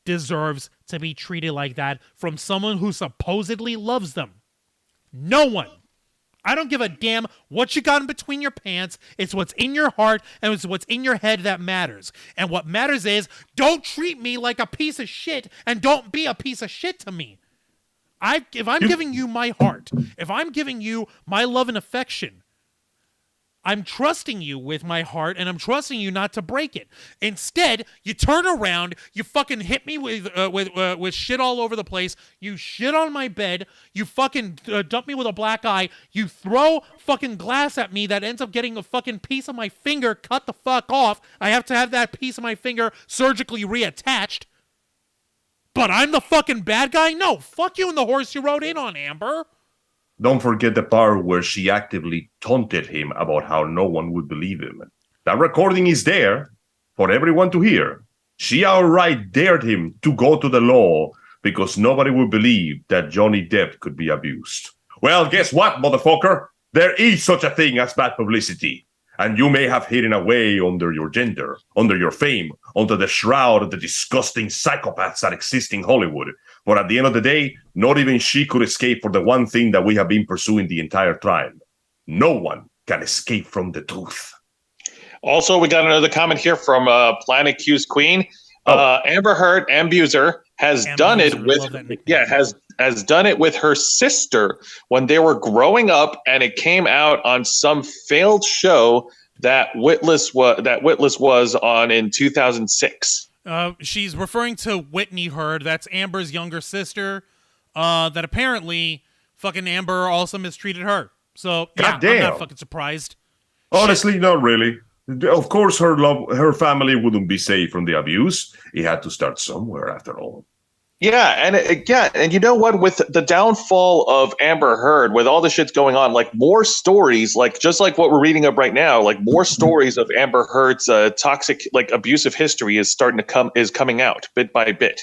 deserves to be treated like that from someone who supposedly loves them. No one. I don't give a damn what you got in between your pants. It's what's in your heart and it's what's in your head that matters. And what matters is don't treat me like a piece of shit and don't be a piece of shit to me. If I'm giving you my heart, if I'm giving you my love and affection, I'm trusting you with my heart, and I'm trusting you not to break it. Instead, you turn around, you fucking hit me with shit all over the place. You shit on my bed. You fucking dump me with a black eye. You throw fucking glass at me that ends up getting a fucking piece of my finger cut the fuck off. I have to have that piece of my finger surgically reattached. But I'm the fucking bad guy? No, fuck you and the horse you rode in on, Amber. Don't forget the part where she actively taunted him about how no one would believe him. That recording is there for everyone to hear. She outright dared him to go to the law because nobody would believe that Johnny Depp could be abused. Well, guess what, motherfucker? There is such a thing as bad publicity. And you may have hidden away under your gender, under your fame, under the shroud of the disgusting psychopaths that exist in Hollywood. But at the end of the day, not even she could escape for the one thing that we have been pursuing the entire time. No one can escape from the truth. Also, we got another comment here from Planet Q's Queen. Amber Heard, Abuser, has done it with her sister when they were growing up, and it came out on some failed show that Witless was on in 2006. She's referring to Whitney Heard. That's Amber's younger sister. That apparently fucking Amber also mistreated her. So yeah, I'm not fucking surprised. Honestly, not really. Of course, her family wouldn't be safe from the abuse. It had to start somewhere, after all. Yeah, and you know what? With the downfall of Amber Heard, with all the shit's going on, like more stories, like just like what we're reading up right now, like more stories of Amber Heard's toxic, like abusive history is coming out bit by bit.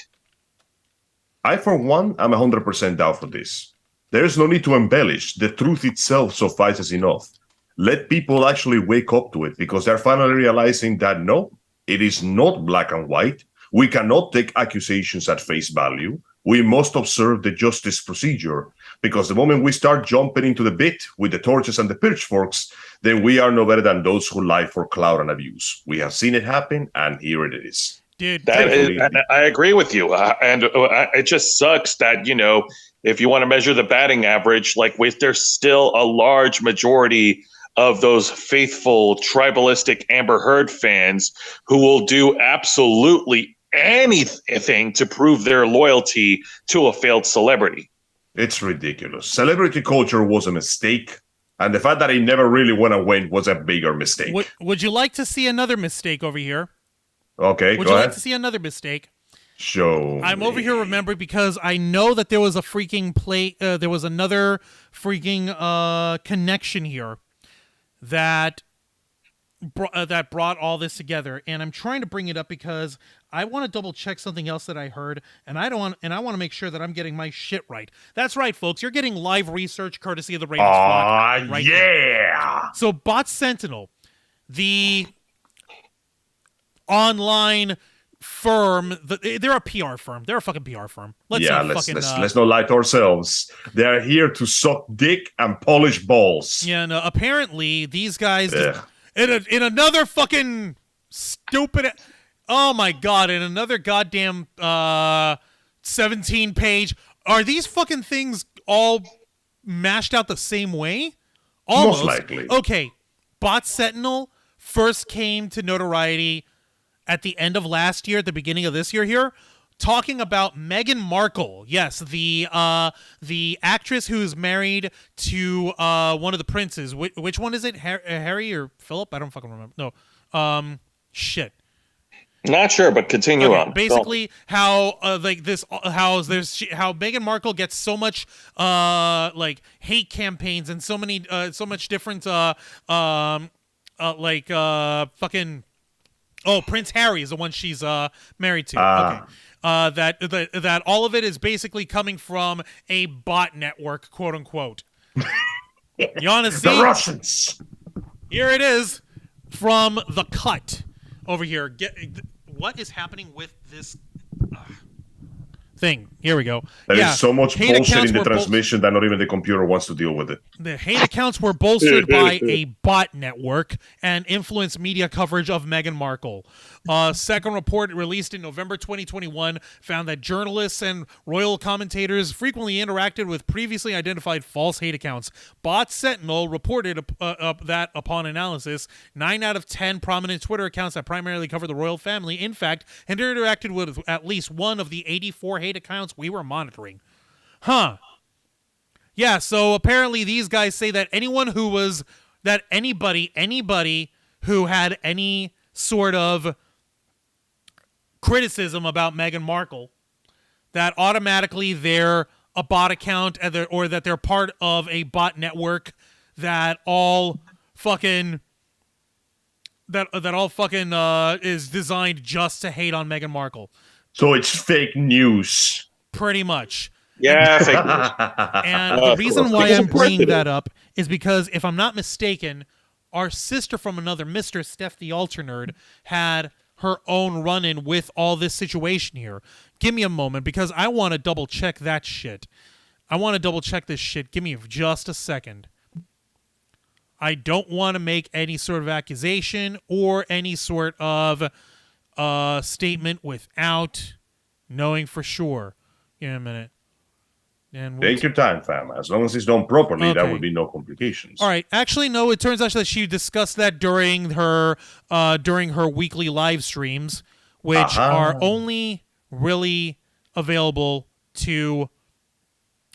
I, for one, am 100% down for this. There's no need to embellish. The truth itself suffices enough. Let people actually wake up to it because they're finally realizing that no, it is not black and white. We cannot take accusations at face value. We must observe the justice procedure because the moment we start jumping into the bit with the torches and the pitchforks, then we are no better than those who lie for clout and abuse. We have seen it happen, and here it is. Dude, I agree with you. And it just sucks that, you know, if you want to measure the batting average, like there's still a large majority of those faithful tribalistic Amber Heard fans who will do absolutely anything to prove their loyalty to a failed celebrity. It's ridiculous. Celebrity culture was a mistake, and the fact that it never really went away was a bigger mistake. Would you like to see another mistake over here? Okay, Would go you ahead. like to see another mistake? Show I'm me. over here remembering because I know that there was a freaking there was another freaking connection here that brought all this together, and I'm trying to bring it up because I want to double check something else that I heard, and I want to make sure that I'm getting my shit right. That's right, folks. You're getting live research courtesy of the Ravens Flock. Right yeah. here. So, Bot Sentinel, the online firm, they're a PR firm. They're a fucking PR firm. Let's not lie to ourselves. They're here to suck dick and polish balls. Yeah, no, apparently these guys in another fucking stupid. Oh my god! In another goddamn 17-page. Are these fucking things all mashed out the same way? Almost. Most likely. Okay, Bot Sentinel first came to notoriety at the end of last year, at the beginning of this year here, talking about Meghan Markle. Yes, the actress who's married to one of the princes. Which one is it? Harry or Philip? I don't fucking remember. No. Shit. Not sure, but continue on. Basically, how Meghan Markle gets so much hate campaigns and so much different fucking. Oh, Prince Harry is the one she's married to. Okay. That all of it is basically coming from a bot network, quote unquote. You want to see? The Russians. Here it is from The Cut over here. What is happening with this thing? Here we go. There is so much bullshit in the transmission that not even the computer wants to deal with it. The hate accounts were bolstered by a bot network and influenced media coverage of Meghan Markle. A second report released in November 2021 found that journalists and royal commentators frequently interacted with previously identified false hate accounts. Bot Sentinel reported that upon analysis, 9 out of 10 prominent Twitter accounts that primarily cover the royal family, in fact, had interacted with at least one of the 84 hate accounts we were monitoring. Huh. Yeah, so apparently these guys say that anybody who had any sort of criticism about Meghan Markle, that automatically they're a bot account or that they're part of a bot network that all fucking is designed just to hate on Meghan Markle. So it's fake news. Pretty much. Yeah, fake news. And the reason why I'm bringing that up is because, if I'm not mistaken, our sister from another Mr. Steph the Alter Nerd had her own run-in with all this situation here. Give me a moment, because I want to double-check that shit. I want to double-check this shit. Give me just a second. I don't want to make any sort of accusation or any sort of statement without knowing for sure. Give me a minute. And take your time, fam. As long as it's done properly, Okay. there will be no complications. All right. Actually, no. It turns out that she discussed that during her weekly live streams, which are only really available to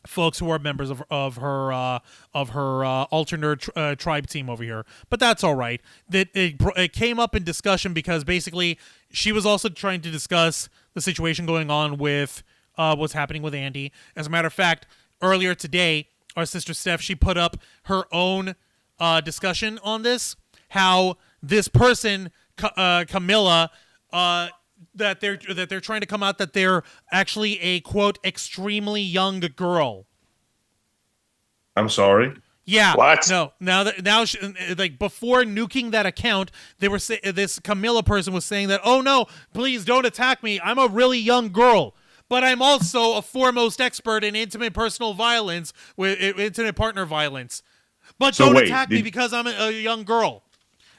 folks who are members of her alternate tribe team over here. But that's all right. It came up in discussion because basically she was also trying to discuss the situation going on with what's happening with Andy. As a matter of fact, earlier today, our sister Steph, she put up her own discussion on this, how this person, Camilla, that they're trying to come out that they're actually a, quote, extremely young girl. I'm sorry. Yeah. What? No. Now like before nuking that account, they were this Camilla person was saying that, oh no, please don't attack me. I'm a really young girl. But I'm also a foremost expert in intimate personal violence, with intimate partner violence. But don't attack me because I'm a young girl.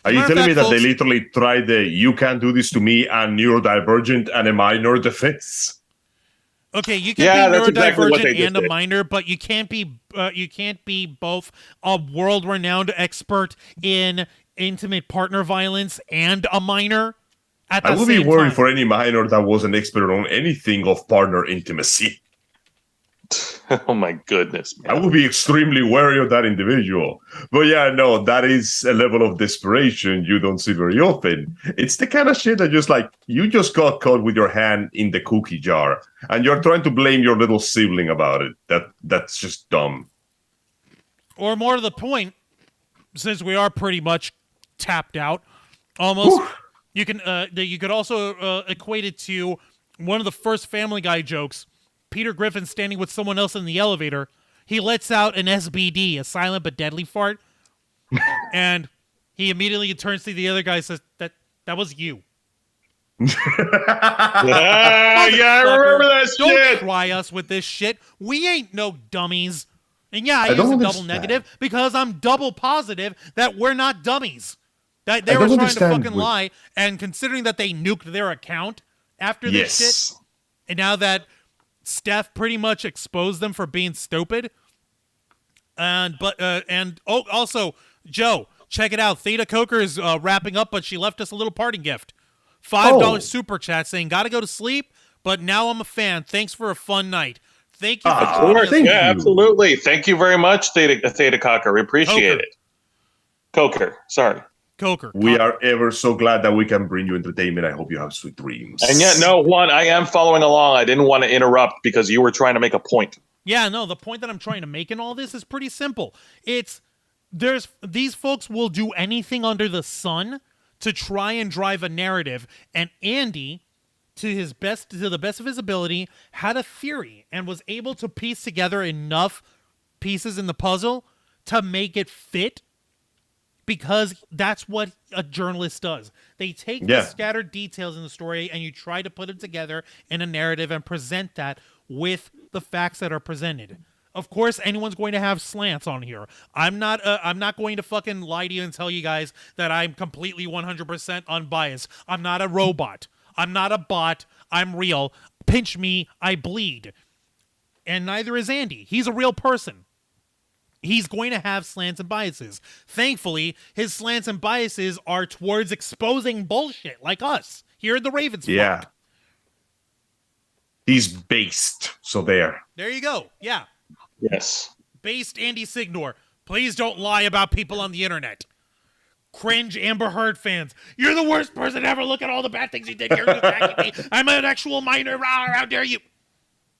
Are you telling me that they literally tried the "you can't do this to me" and neurodivergent and a minor defense? Okay, you can be neurodivergent exactly and a minor, but you can't be both a world-renowned expert in intimate partner violence and a minor. I would be worried for any minor that was an expert on anything of partner intimacy. Oh my goodness, I man. would be extremely wary of that individual. But yeah, no, that is a level of desperation you don't see very often. It's the kind of shit that just like, you just got caught with your hand in the cookie jar and you're trying to blame your little sibling about it. That's just dumb. Or more to the point, since we are pretty much tapped out, almost, you could also equate it to one of the first Family Guy jokes. Peter Griffin standing with someone else in the elevator. He lets out an SBD, a silent but deadly fart, and he immediately turns to the other guy and says, that was you. Yeah, I remember that Don't shit. try us with this shit. We ain't no dummies. And yeah, I use don't a double understand. negative because I'm double positive that we're not dummies. That they I were don't trying to understand fucking with- lie, and considering that they nuked their account after this shit, Yes. and now that Steph pretty much exposed them for being stupid. Also, Joe, check it out. Theta Coker is wrapping up, but she left us a little parting gift. $5 super chat saying, "Gotta go to sleep, but now I'm a fan. Thanks for a fun night." Thank you for Ah, joining us. thank Yeah, you. absolutely. Thank you very much, Theta Cocker. We appreciate Coker. it. Coker, sorry. Coker. We are ever so glad that we can bring you entertainment. I hope you have sweet dreams. And yet, no, Juan, I am following along. I didn't want to interrupt because you were trying to make a point. Yeah, no, the point that I'm trying to make in all this is pretty simple. These folks will do anything under the sun to try and drive a narrative, and Andy, to the best of his ability, had a theory and was able to piece together enough pieces in the puzzle to make it fit, because that's what a journalist does. They take the scattered details in the story and you try to put it together in a narrative and present that with the facts that are presented. Of course, anyone's going to have slants on here. I'm not going to fucking lie to you and tell you guys that I'm completely 100% unbiased. I'm not a robot. I'm not a bot. I'm real. Pinch me, I bleed. And neither is Andy. He's a real person. He's going to have slants and biases. Thankfully, his slants and biases are towards exposing bullshit like us here at the Ravens. Yeah. He's based. So there. There you go. Yeah. Yes. Based Andy Signore. Please don't lie about people on the internet. Cringe Amber Heard fans. You're the worst person ever. Look at all the bad things you did. You're attacking me. I'm an actual minor. How dare you?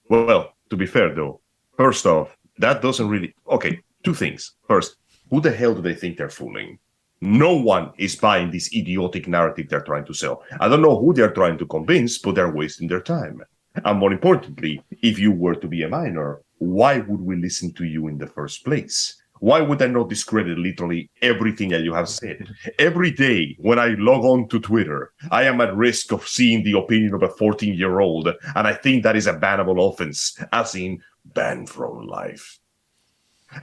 Well, to be fair though, first off, that doesn't really... Okay, two things. First, who the hell do they think they're fooling? No one is buying this idiotic narrative they're trying to sell. I don't know who they're trying to convince, but they're wasting their time. And more importantly, if you were to be a minor, why would we listen to you in the first place? Why would I not discredit literally everything that you have said? Every day when I log on to Twitter, I am at risk of seeing the opinion of a 14-year-old, and I think that is a bannable offense, as in banned from life.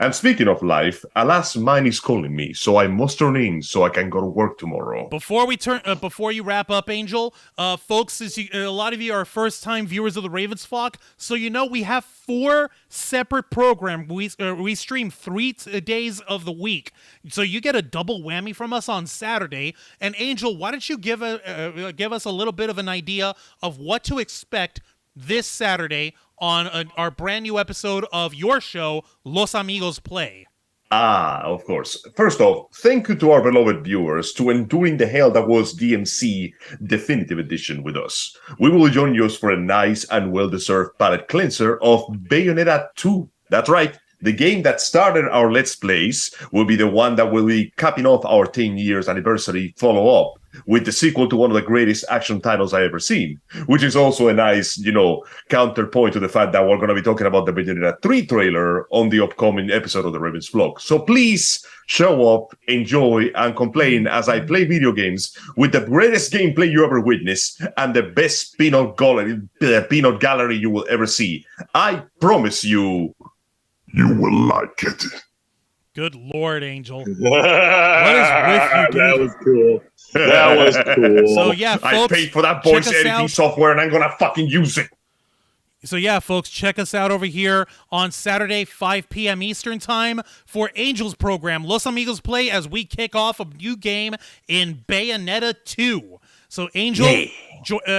And speaking of life, alas, mine is calling me, so I must turn in so I can go to work tomorrow. Before you wrap up, Angel, folks, a lot of you are first-time viewers of the Ravens flock, so you know we have 4 separate programs. We stream 3 days of the week, so you get a double whammy from us on Saturday. And Angel, why don't you give us a little bit of an idea of what to expect this Saturday on our brand new episode of your show, Los Amigos Play. Ah, of course. First off, thank you to our beloved viewers to enduring the hell that was DMC Definitive Edition with us. We will join you for a nice and well-deserved palate cleanser of Bayonetta 2. That's right. The game that started our Let's Plays will be the one that will be capping off our 10 years anniversary follow-up with the sequel to one of the greatest action titles I've ever seen, which is also a nice, counterpoint to the fact that we're going to be talking about the Bayonetta 3 trailer on the upcoming episode of the Ravens vlog. So please show up, enjoy, and complain as I play video games with the greatest gameplay you ever witnessed and the best peanut gallery you will ever see. I promise you, you will like it. Good Lord, Angel. What is with you, dude? That was cool. That was cool. So yeah, folks, I paid for that voice check us editing out. software and I'm gonna fucking use it. So yeah, folks, check us out over here on Saturday, 5 p.m. Eastern Time for Angel's program, Los Amigos Play, as we kick off a new game in Bayonetta 2. So Angel,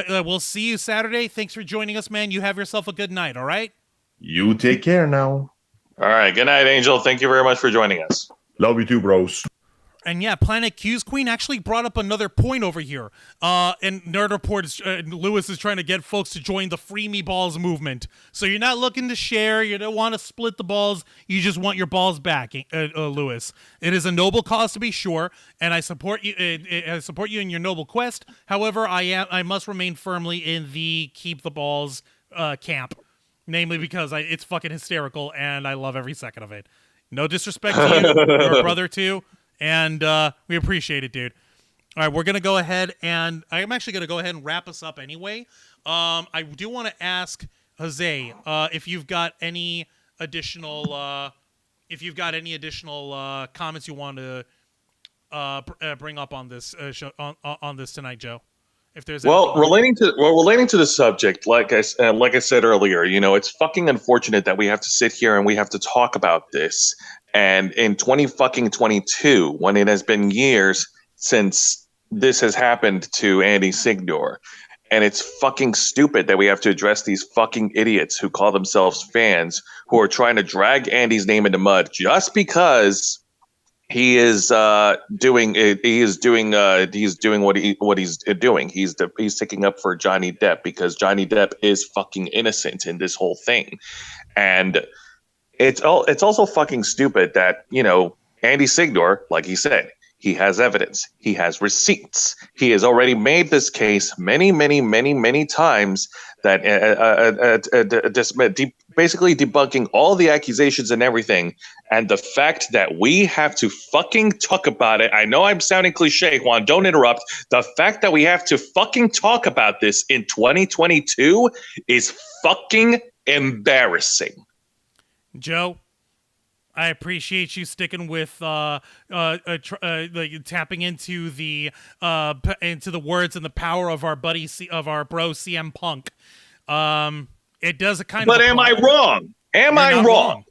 we'll see you Saturday. Thanks for joining us, man. You have yourself a good night, all right? You take care now. All right. Good night, Angel. Thank you very much for joining us. Love you too, bros. And yeah, Planet Q's Queen actually brought up another point over here. And Nerd Report is, Lewis is trying to get folks to join the Free Me Balls movement. So you're not looking to share, you don't want to split the balls, you just want your balls back, Lewis. It is a noble cause to be sure, and I support you. I support you in your noble quest. However, I must remain firmly in the keep the balls camp, namely because it's fucking hysterical, and I love every second of it. No disrespect to you, you're a brother too. And we appreciate it, dude. All right, we're going to go ahead and I'm actually going to go ahead and wrap us up anyway. I do want to ask Jose if you've got any additional comments you want to bring up on this show on this tonight, Joe. If there's relating to the subject, like I said earlier, it's fucking unfortunate that we have to sit here and we have to talk about this. And in 2022, when it has been years since this has happened to Andy Signore, and it's fucking stupid that we have to address these fucking idiots who call themselves fans who are trying to drag Andy's name into mud just because he is doing what he's doing. He's sticking up for Johnny Depp because Johnny Depp is fucking innocent in this whole thing, and it's also fucking stupid that Andy Signore, like he said, he has evidence, he has receipts, he has already made this case many times that basically debunking all the accusations and everything. And the fact that we have to fucking talk about it, I know I'm sounding cliche, Juan, don't interrupt. The fact that we have to fucking talk about this in 2022 is fucking embarrassing. Joe, I appreciate you sticking with tapping into the words and the power of our buddy of our bro CM Punk. It does a kind of. But am I wrong? Am I wrong?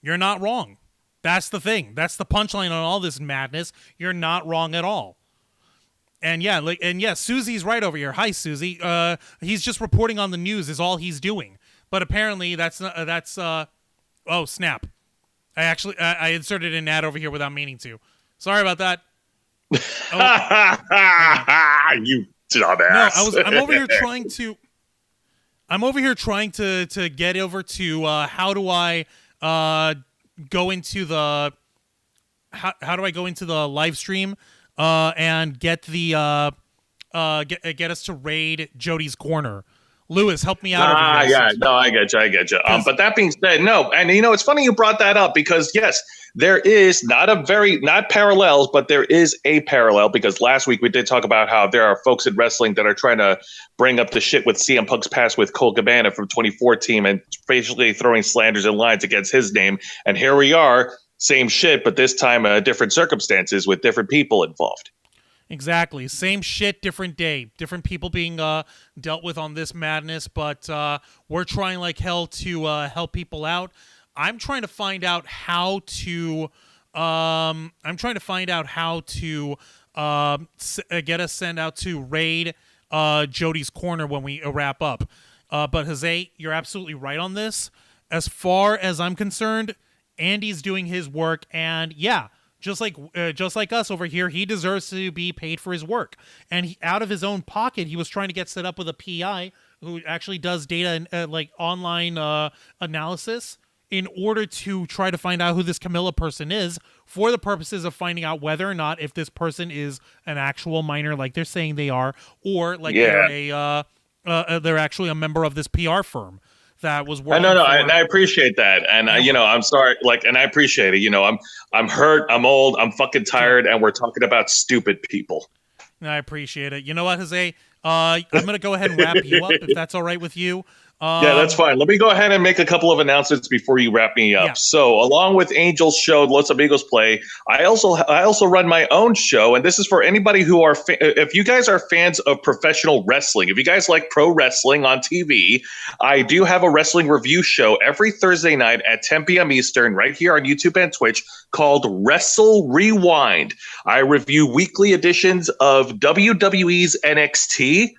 You're not wrong. That's the thing. That's the punchline on all this madness. You're not wrong at all. And yeah, Susie's right over here. Hi, Susie. He's just reporting on the news. Is all he's doing. But apparently that's. Oh snap! I inserted an ad over here without meaning to. Sorry about that. You dumbass. No, I'm over here trying to. I'm over here trying to get over to how do I go into the how do I go into the live stream and get the get us to raid Jody's Corner. Lewis, help me out. Over here. I get you. But that being said, no, and it's funny you brought that up because yes, there is not parallels, but there is a parallel because last week we did talk about how there are folks in wrestling that are trying to bring up the shit with CM Punk's past with Cole Cabana from 2014 and basically throwing slanders and lines against his name. And here we are, same shit, but this time different circumstances with different people involved. Exactly. Same shit, different day. Different people being dealt with on this madness, but we're trying like hell to help people out. I'm trying to find out how to get us sent out to raid Jody's Corner when we wrap up. But Jose, you're absolutely right on this. As far as I'm concerned, Andy's doing his work, and yeah. Just like us over here, he deserves to be paid for his work. And out of his own pocket, he was trying to get set up with a PI who actually does data and like online analysis in order to try to find out who this Camilla person is for the purposes of finding out whether or not if this person is an actual minor like they're saying they are, or like they're actually a member of this PR firm. That was working. No, and I appreciate that, and I'm sorry, and I appreciate it. I'm hurt, I'm old, I'm fucking tired, and we're talking about stupid people. I appreciate it. You know what, Jose? I'm gonna go ahead and wrap you up if that's all right with you. Yeah, that's fine. Let me go ahead and make a couple of announcements before you wrap me up. Yeah. So, along with Angel's show, Los Amigos Play, I also run my own show, and this is for anybody who are if you guys are fans of professional wrestling, if you guys like pro wrestling on TV, I do have a wrestling review show every Thursday night at 10 p.m. Eastern, right here on YouTube and Twitch, called Wrestle Rewind. I review weekly editions of WWE's NXT,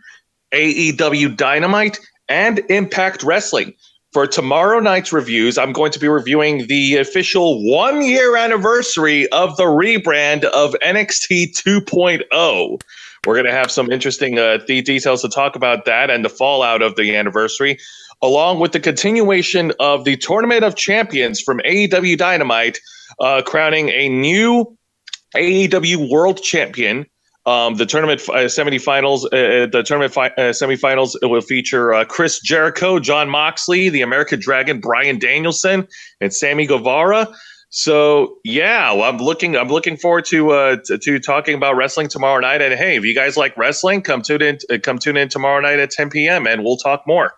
AEW Dynamite, and Impact Wrestling. for tomorrow night's reviews, I'm going to be reviewing the official 1-year anniversary of the rebrand of NXT 2.0. We're going to have some interesting details to talk about that and the fallout of the anniversary, along with the continuation of the Tournament of Champions from AEW Dynamite, crowning a new AEW World Champion. The tournament semifinals will feature Chris Jericho, John Moxley, the American Dragon, Bryan Danielson, and Sammy Guevara. So yeah, I'm looking forward to talking about wrestling tomorrow night. And hey, if you guys like wrestling, come tune in tomorrow night at 10 p.m. and we'll talk more.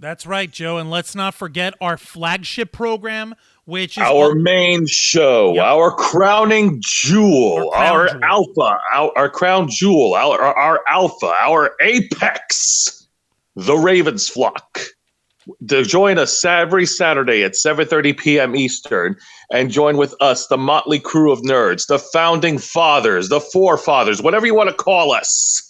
That's right, Joe. And let's not forget our flagship program, which is our main show, Yep. our crowning jewel, our alpha, our crown jewel, our alpha, our apex, the Ravens Flock. To join us every Saturday at 7:30 p.m. Eastern and join with us, the motley crew of nerds, the founding fathers, the forefathers, whatever you want to call us.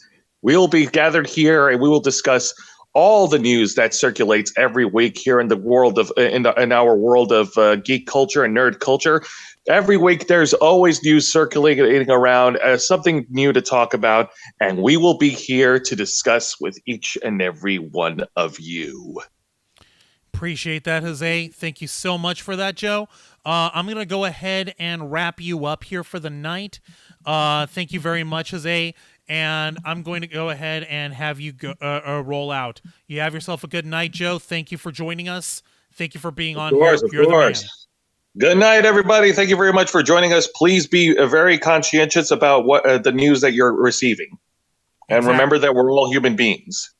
We'll be gathered here and we will discuss all the news that circulates every week here in the world of in our world of geek culture and nerd culture. Every week, there's always news circulating around, something new to talk about, and we will be here to discuss with each and every one of you. Appreciate that, Jose. Thank you so much for that, Joe. I'm going to go ahead and wrap you up here for the night. Thank you very much, Jose. And I'm going to go ahead and have you go, roll out. You have yourself a good night, Joe. Thank you for joining us. Thank you for being on here. You're the man. Good night, everybody. Thank you very much for joining us. Please be very conscientious about what the news that you're receiving. And remember that we're all human beings.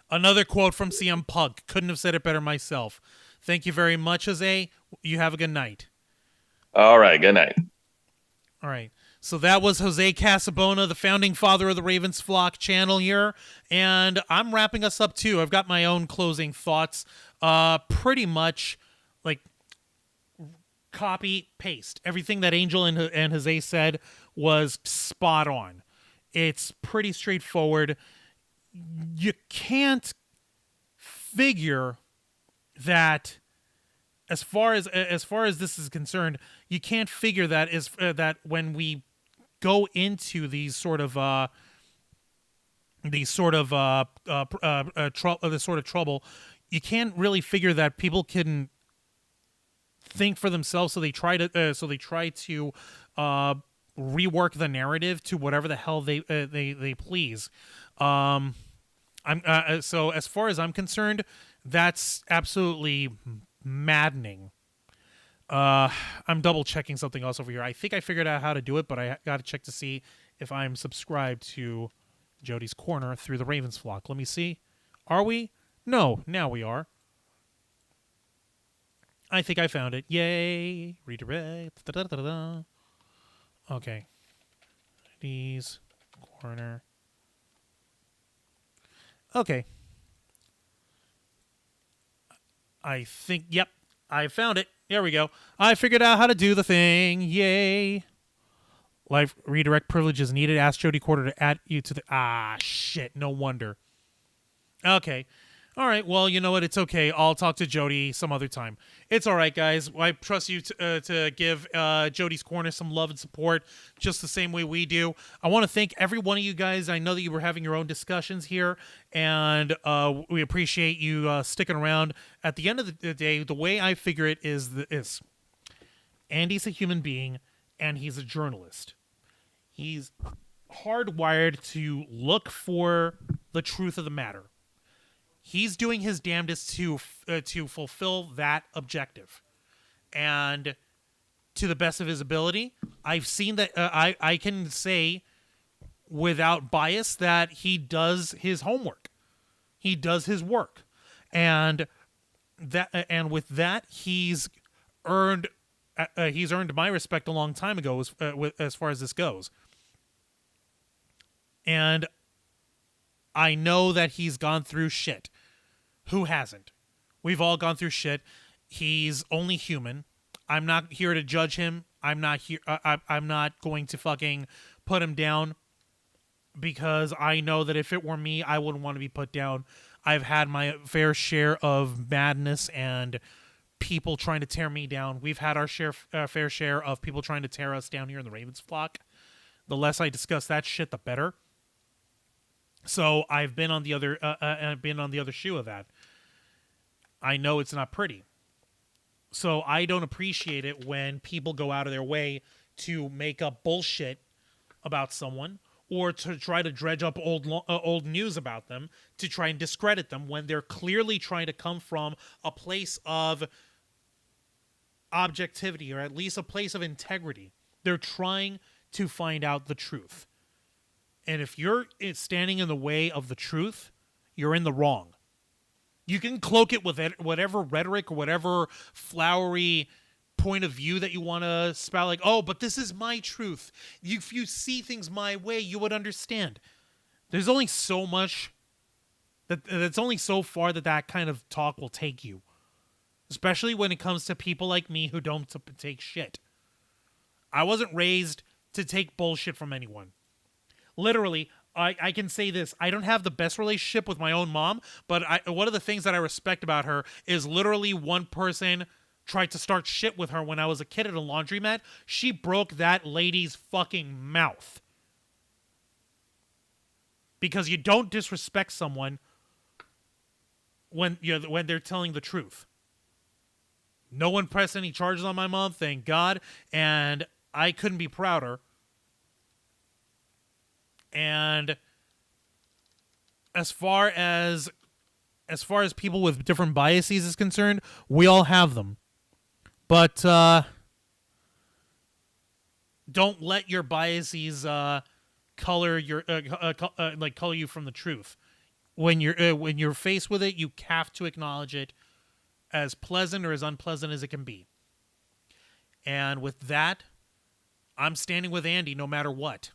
Another quote from CM Punk. Couldn't have said it better myself. Thank you very much, Jose. You have a good night. All right. Good night. All right. So that was Jose Casabona, the founding father of the Ravens Flock channel here. And I'm wrapping us up, too. I've got my own closing thoughts. Pretty much, like, copy, paste. Everything that Angel and Jose said was spot on. It's pretty straightforward. You can't figure that, as far as this is concerned, you can't figure that that when we go into these sort of trouble, you can't really figure that people can think for themselves. So they try to rework the narrative to whatever the hell they please. So as far as I'm concerned, that's absolutely maddening. I'm double checking something else over here. I think I figured out how to do it, but I got to check to see if I'm subscribed to Jody's Corner through the Ravens Flock. Let me see. Are we? No, now we are. I think I found it. Yay! Redirect. Da-da-da-da-da. Okay. Jody's Corner. Okay. I think, yep, I found it. There we go. I figured out how to do the thing. Yay. Live redirect privilege is needed. Ask Jody Quarter to add you to the... shit. No wonder. Okay. All right. Well, you know what? It's okay. I'll talk to Jody some other time. It's all right, guys. I trust you to give Jody's Corner some love and support just the same way we do. I want to thank every one of you guys. I know that you were having your own discussions here, and we appreciate you sticking around. At the end of the day, the way I figure it is this. Andy's a human being, and he's a journalist. He's hardwired to look for the truth of the matter. He's doing his damnedest to fulfill that objective, and to the best of his ability, I've seen that. I can say without bias that he does his homework, he does his work, and with that, he's earned my respect a long time ago as far as this goes, and I know that he's gone through shit. Who hasn't? We've all gone through shit. He's only human. I'm not here to judge him. I'm not here. I'm not going to fucking put him down, because I know that if it were me, I wouldn't want to be put down. I've had my fair share of madness and people trying to tear me down. We've had our fair share of people trying to tear us down here in the Ravens flock. The less I discuss that shit, the better. So I've been on the other shoe of that. I know it's not pretty. So I don't appreciate it when people go out of their way to make up bullshit about someone or to try to dredge up old news about them to try and discredit them when they're clearly trying to come from a place of objectivity or at least a place of integrity. They're trying to find out the truth. And if you're standing in the way of the truth, you're in the wrong. You can cloak it with whatever rhetoric or whatever flowery point of view that you want to spout, like, oh, but this is my truth. If you see things my way, you would understand. There's only so much that's only so far that kind of talk will take you, especially when it comes to people like me who don't take shit. I wasn't raised to take bullshit from anyone. Literally, I can say this. I don't have the best relationship with my own mom, but one of the things that I respect about her is literally one person tried to start shit with her when I was a kid at a laundromat. She broke that lady's fucking mouth. Because you don't disrespect someone when they're telling the truth. No one pressed any charges on my mom, thank God, and I couldn't be prouder. And as far as people with different biases is concerned, we all have them. But don't let your biases color you from the truth. When you're faced with it, you have to acknowledge it, as pleasant or as unpleasant as it can be. And with that, I'm standing with Andy no matter what.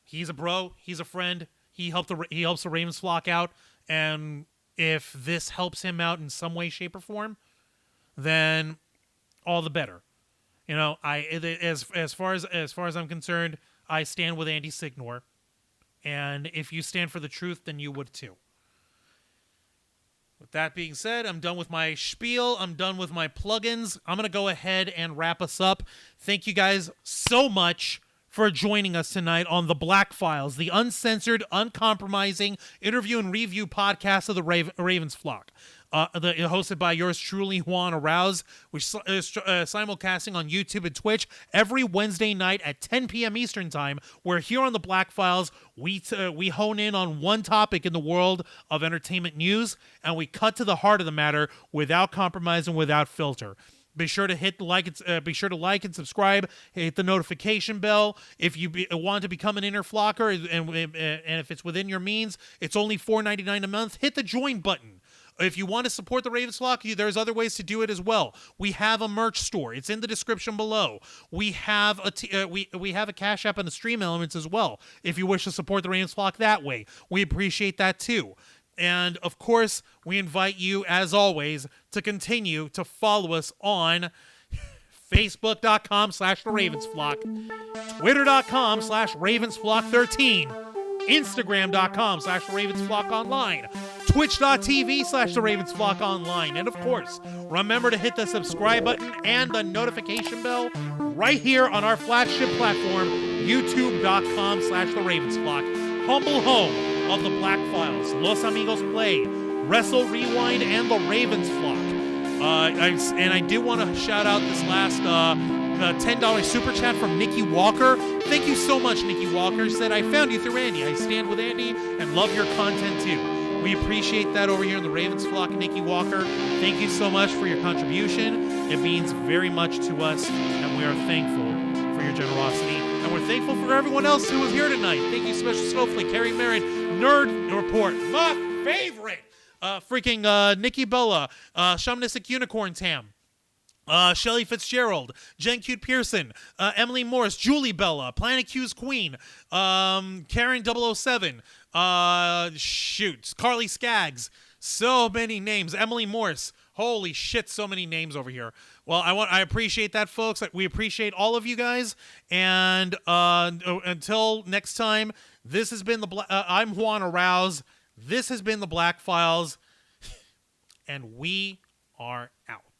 He's a bro. He's a friend. He helps the Ravens flock out, and if this helps him out in some way, shape, or form, then all the better. You know, as far as I'm concerned, I stand with Andy Signore, and if you stand for the truth, then you would too. With that being said, I'm done with my spiel. I'm done with my plugins. I'm gonna go ahead and wrap us up. Thank you guys so much for joining us tonight on The Black Files, the uncensored, uncompromising interview and review podcast of the Ravens flock. Hosted by yours truly, Juan Arauz, which is simulcasting on YouTube and Twitch every Wednesday night at 10 p.m. Eastern Time, where here on The Black Files, we hone in on one topic in the world of entertainment news, and we cut to the heart of the matter without compromise and without filter. Be sure to be sure to like and subscribe. Hit the notification bell if you want to become an inner flocker, and if it's within your means, it's only $4.99 a month. Hit the join button. If you want to support the Ravens flock, there's other ways to do it as well. We have a merch store. It's in the description below. We have we have a Cash App and the Stream Elements as well. If you wish to support the Ravens flock that way, we appreciate that too. And, of course, we invite you, as always, to continue to follow us on Facebook.com/TheRavensFlock, Twitter.com/RavensFlock13, Instagram.com/TheRavensFlockOnline, Twitch.tv/TheRavensFlockOnline, and, of course, remember to hit the subscribe button and the notification bell right here on our flagship platform, YouTube.com/TheRavensFlock, humble home of The Black Files, Los Amigos Play, Wrestle Rewind, and The Ravens Flock. I do want to shout out this last $10 super chat from Nikki Walker. Thank you so much, Nikki Walker. Said, I found you through Andy. I stand with Andy and love your content too. We appreciate that over here in the Ravens Flock, Nikki Walker. Thank you so much for your contribution. It means very much to us, and we are thankful for your generosity. And we're thankful for everyone else who was here tonight. Thank you, Special Snowflake, Carrie Merritt, Nerd Report, my favorite, Nikki Bella, Shamanistic Unicorn Tam, Shelly Fitzgerald, Jen Cute Pearson, Emily Morris, Julie Bella, Planet Q's Queen, Karen 007, Carly Skaggs, so many names, Emily Morse. Holy shit, so many names over here. Well, I appreciate that, folks. We appreciate all of you guys. And until next time, this has been I'm Juan Arauz. This has been the Black Files, and we are out.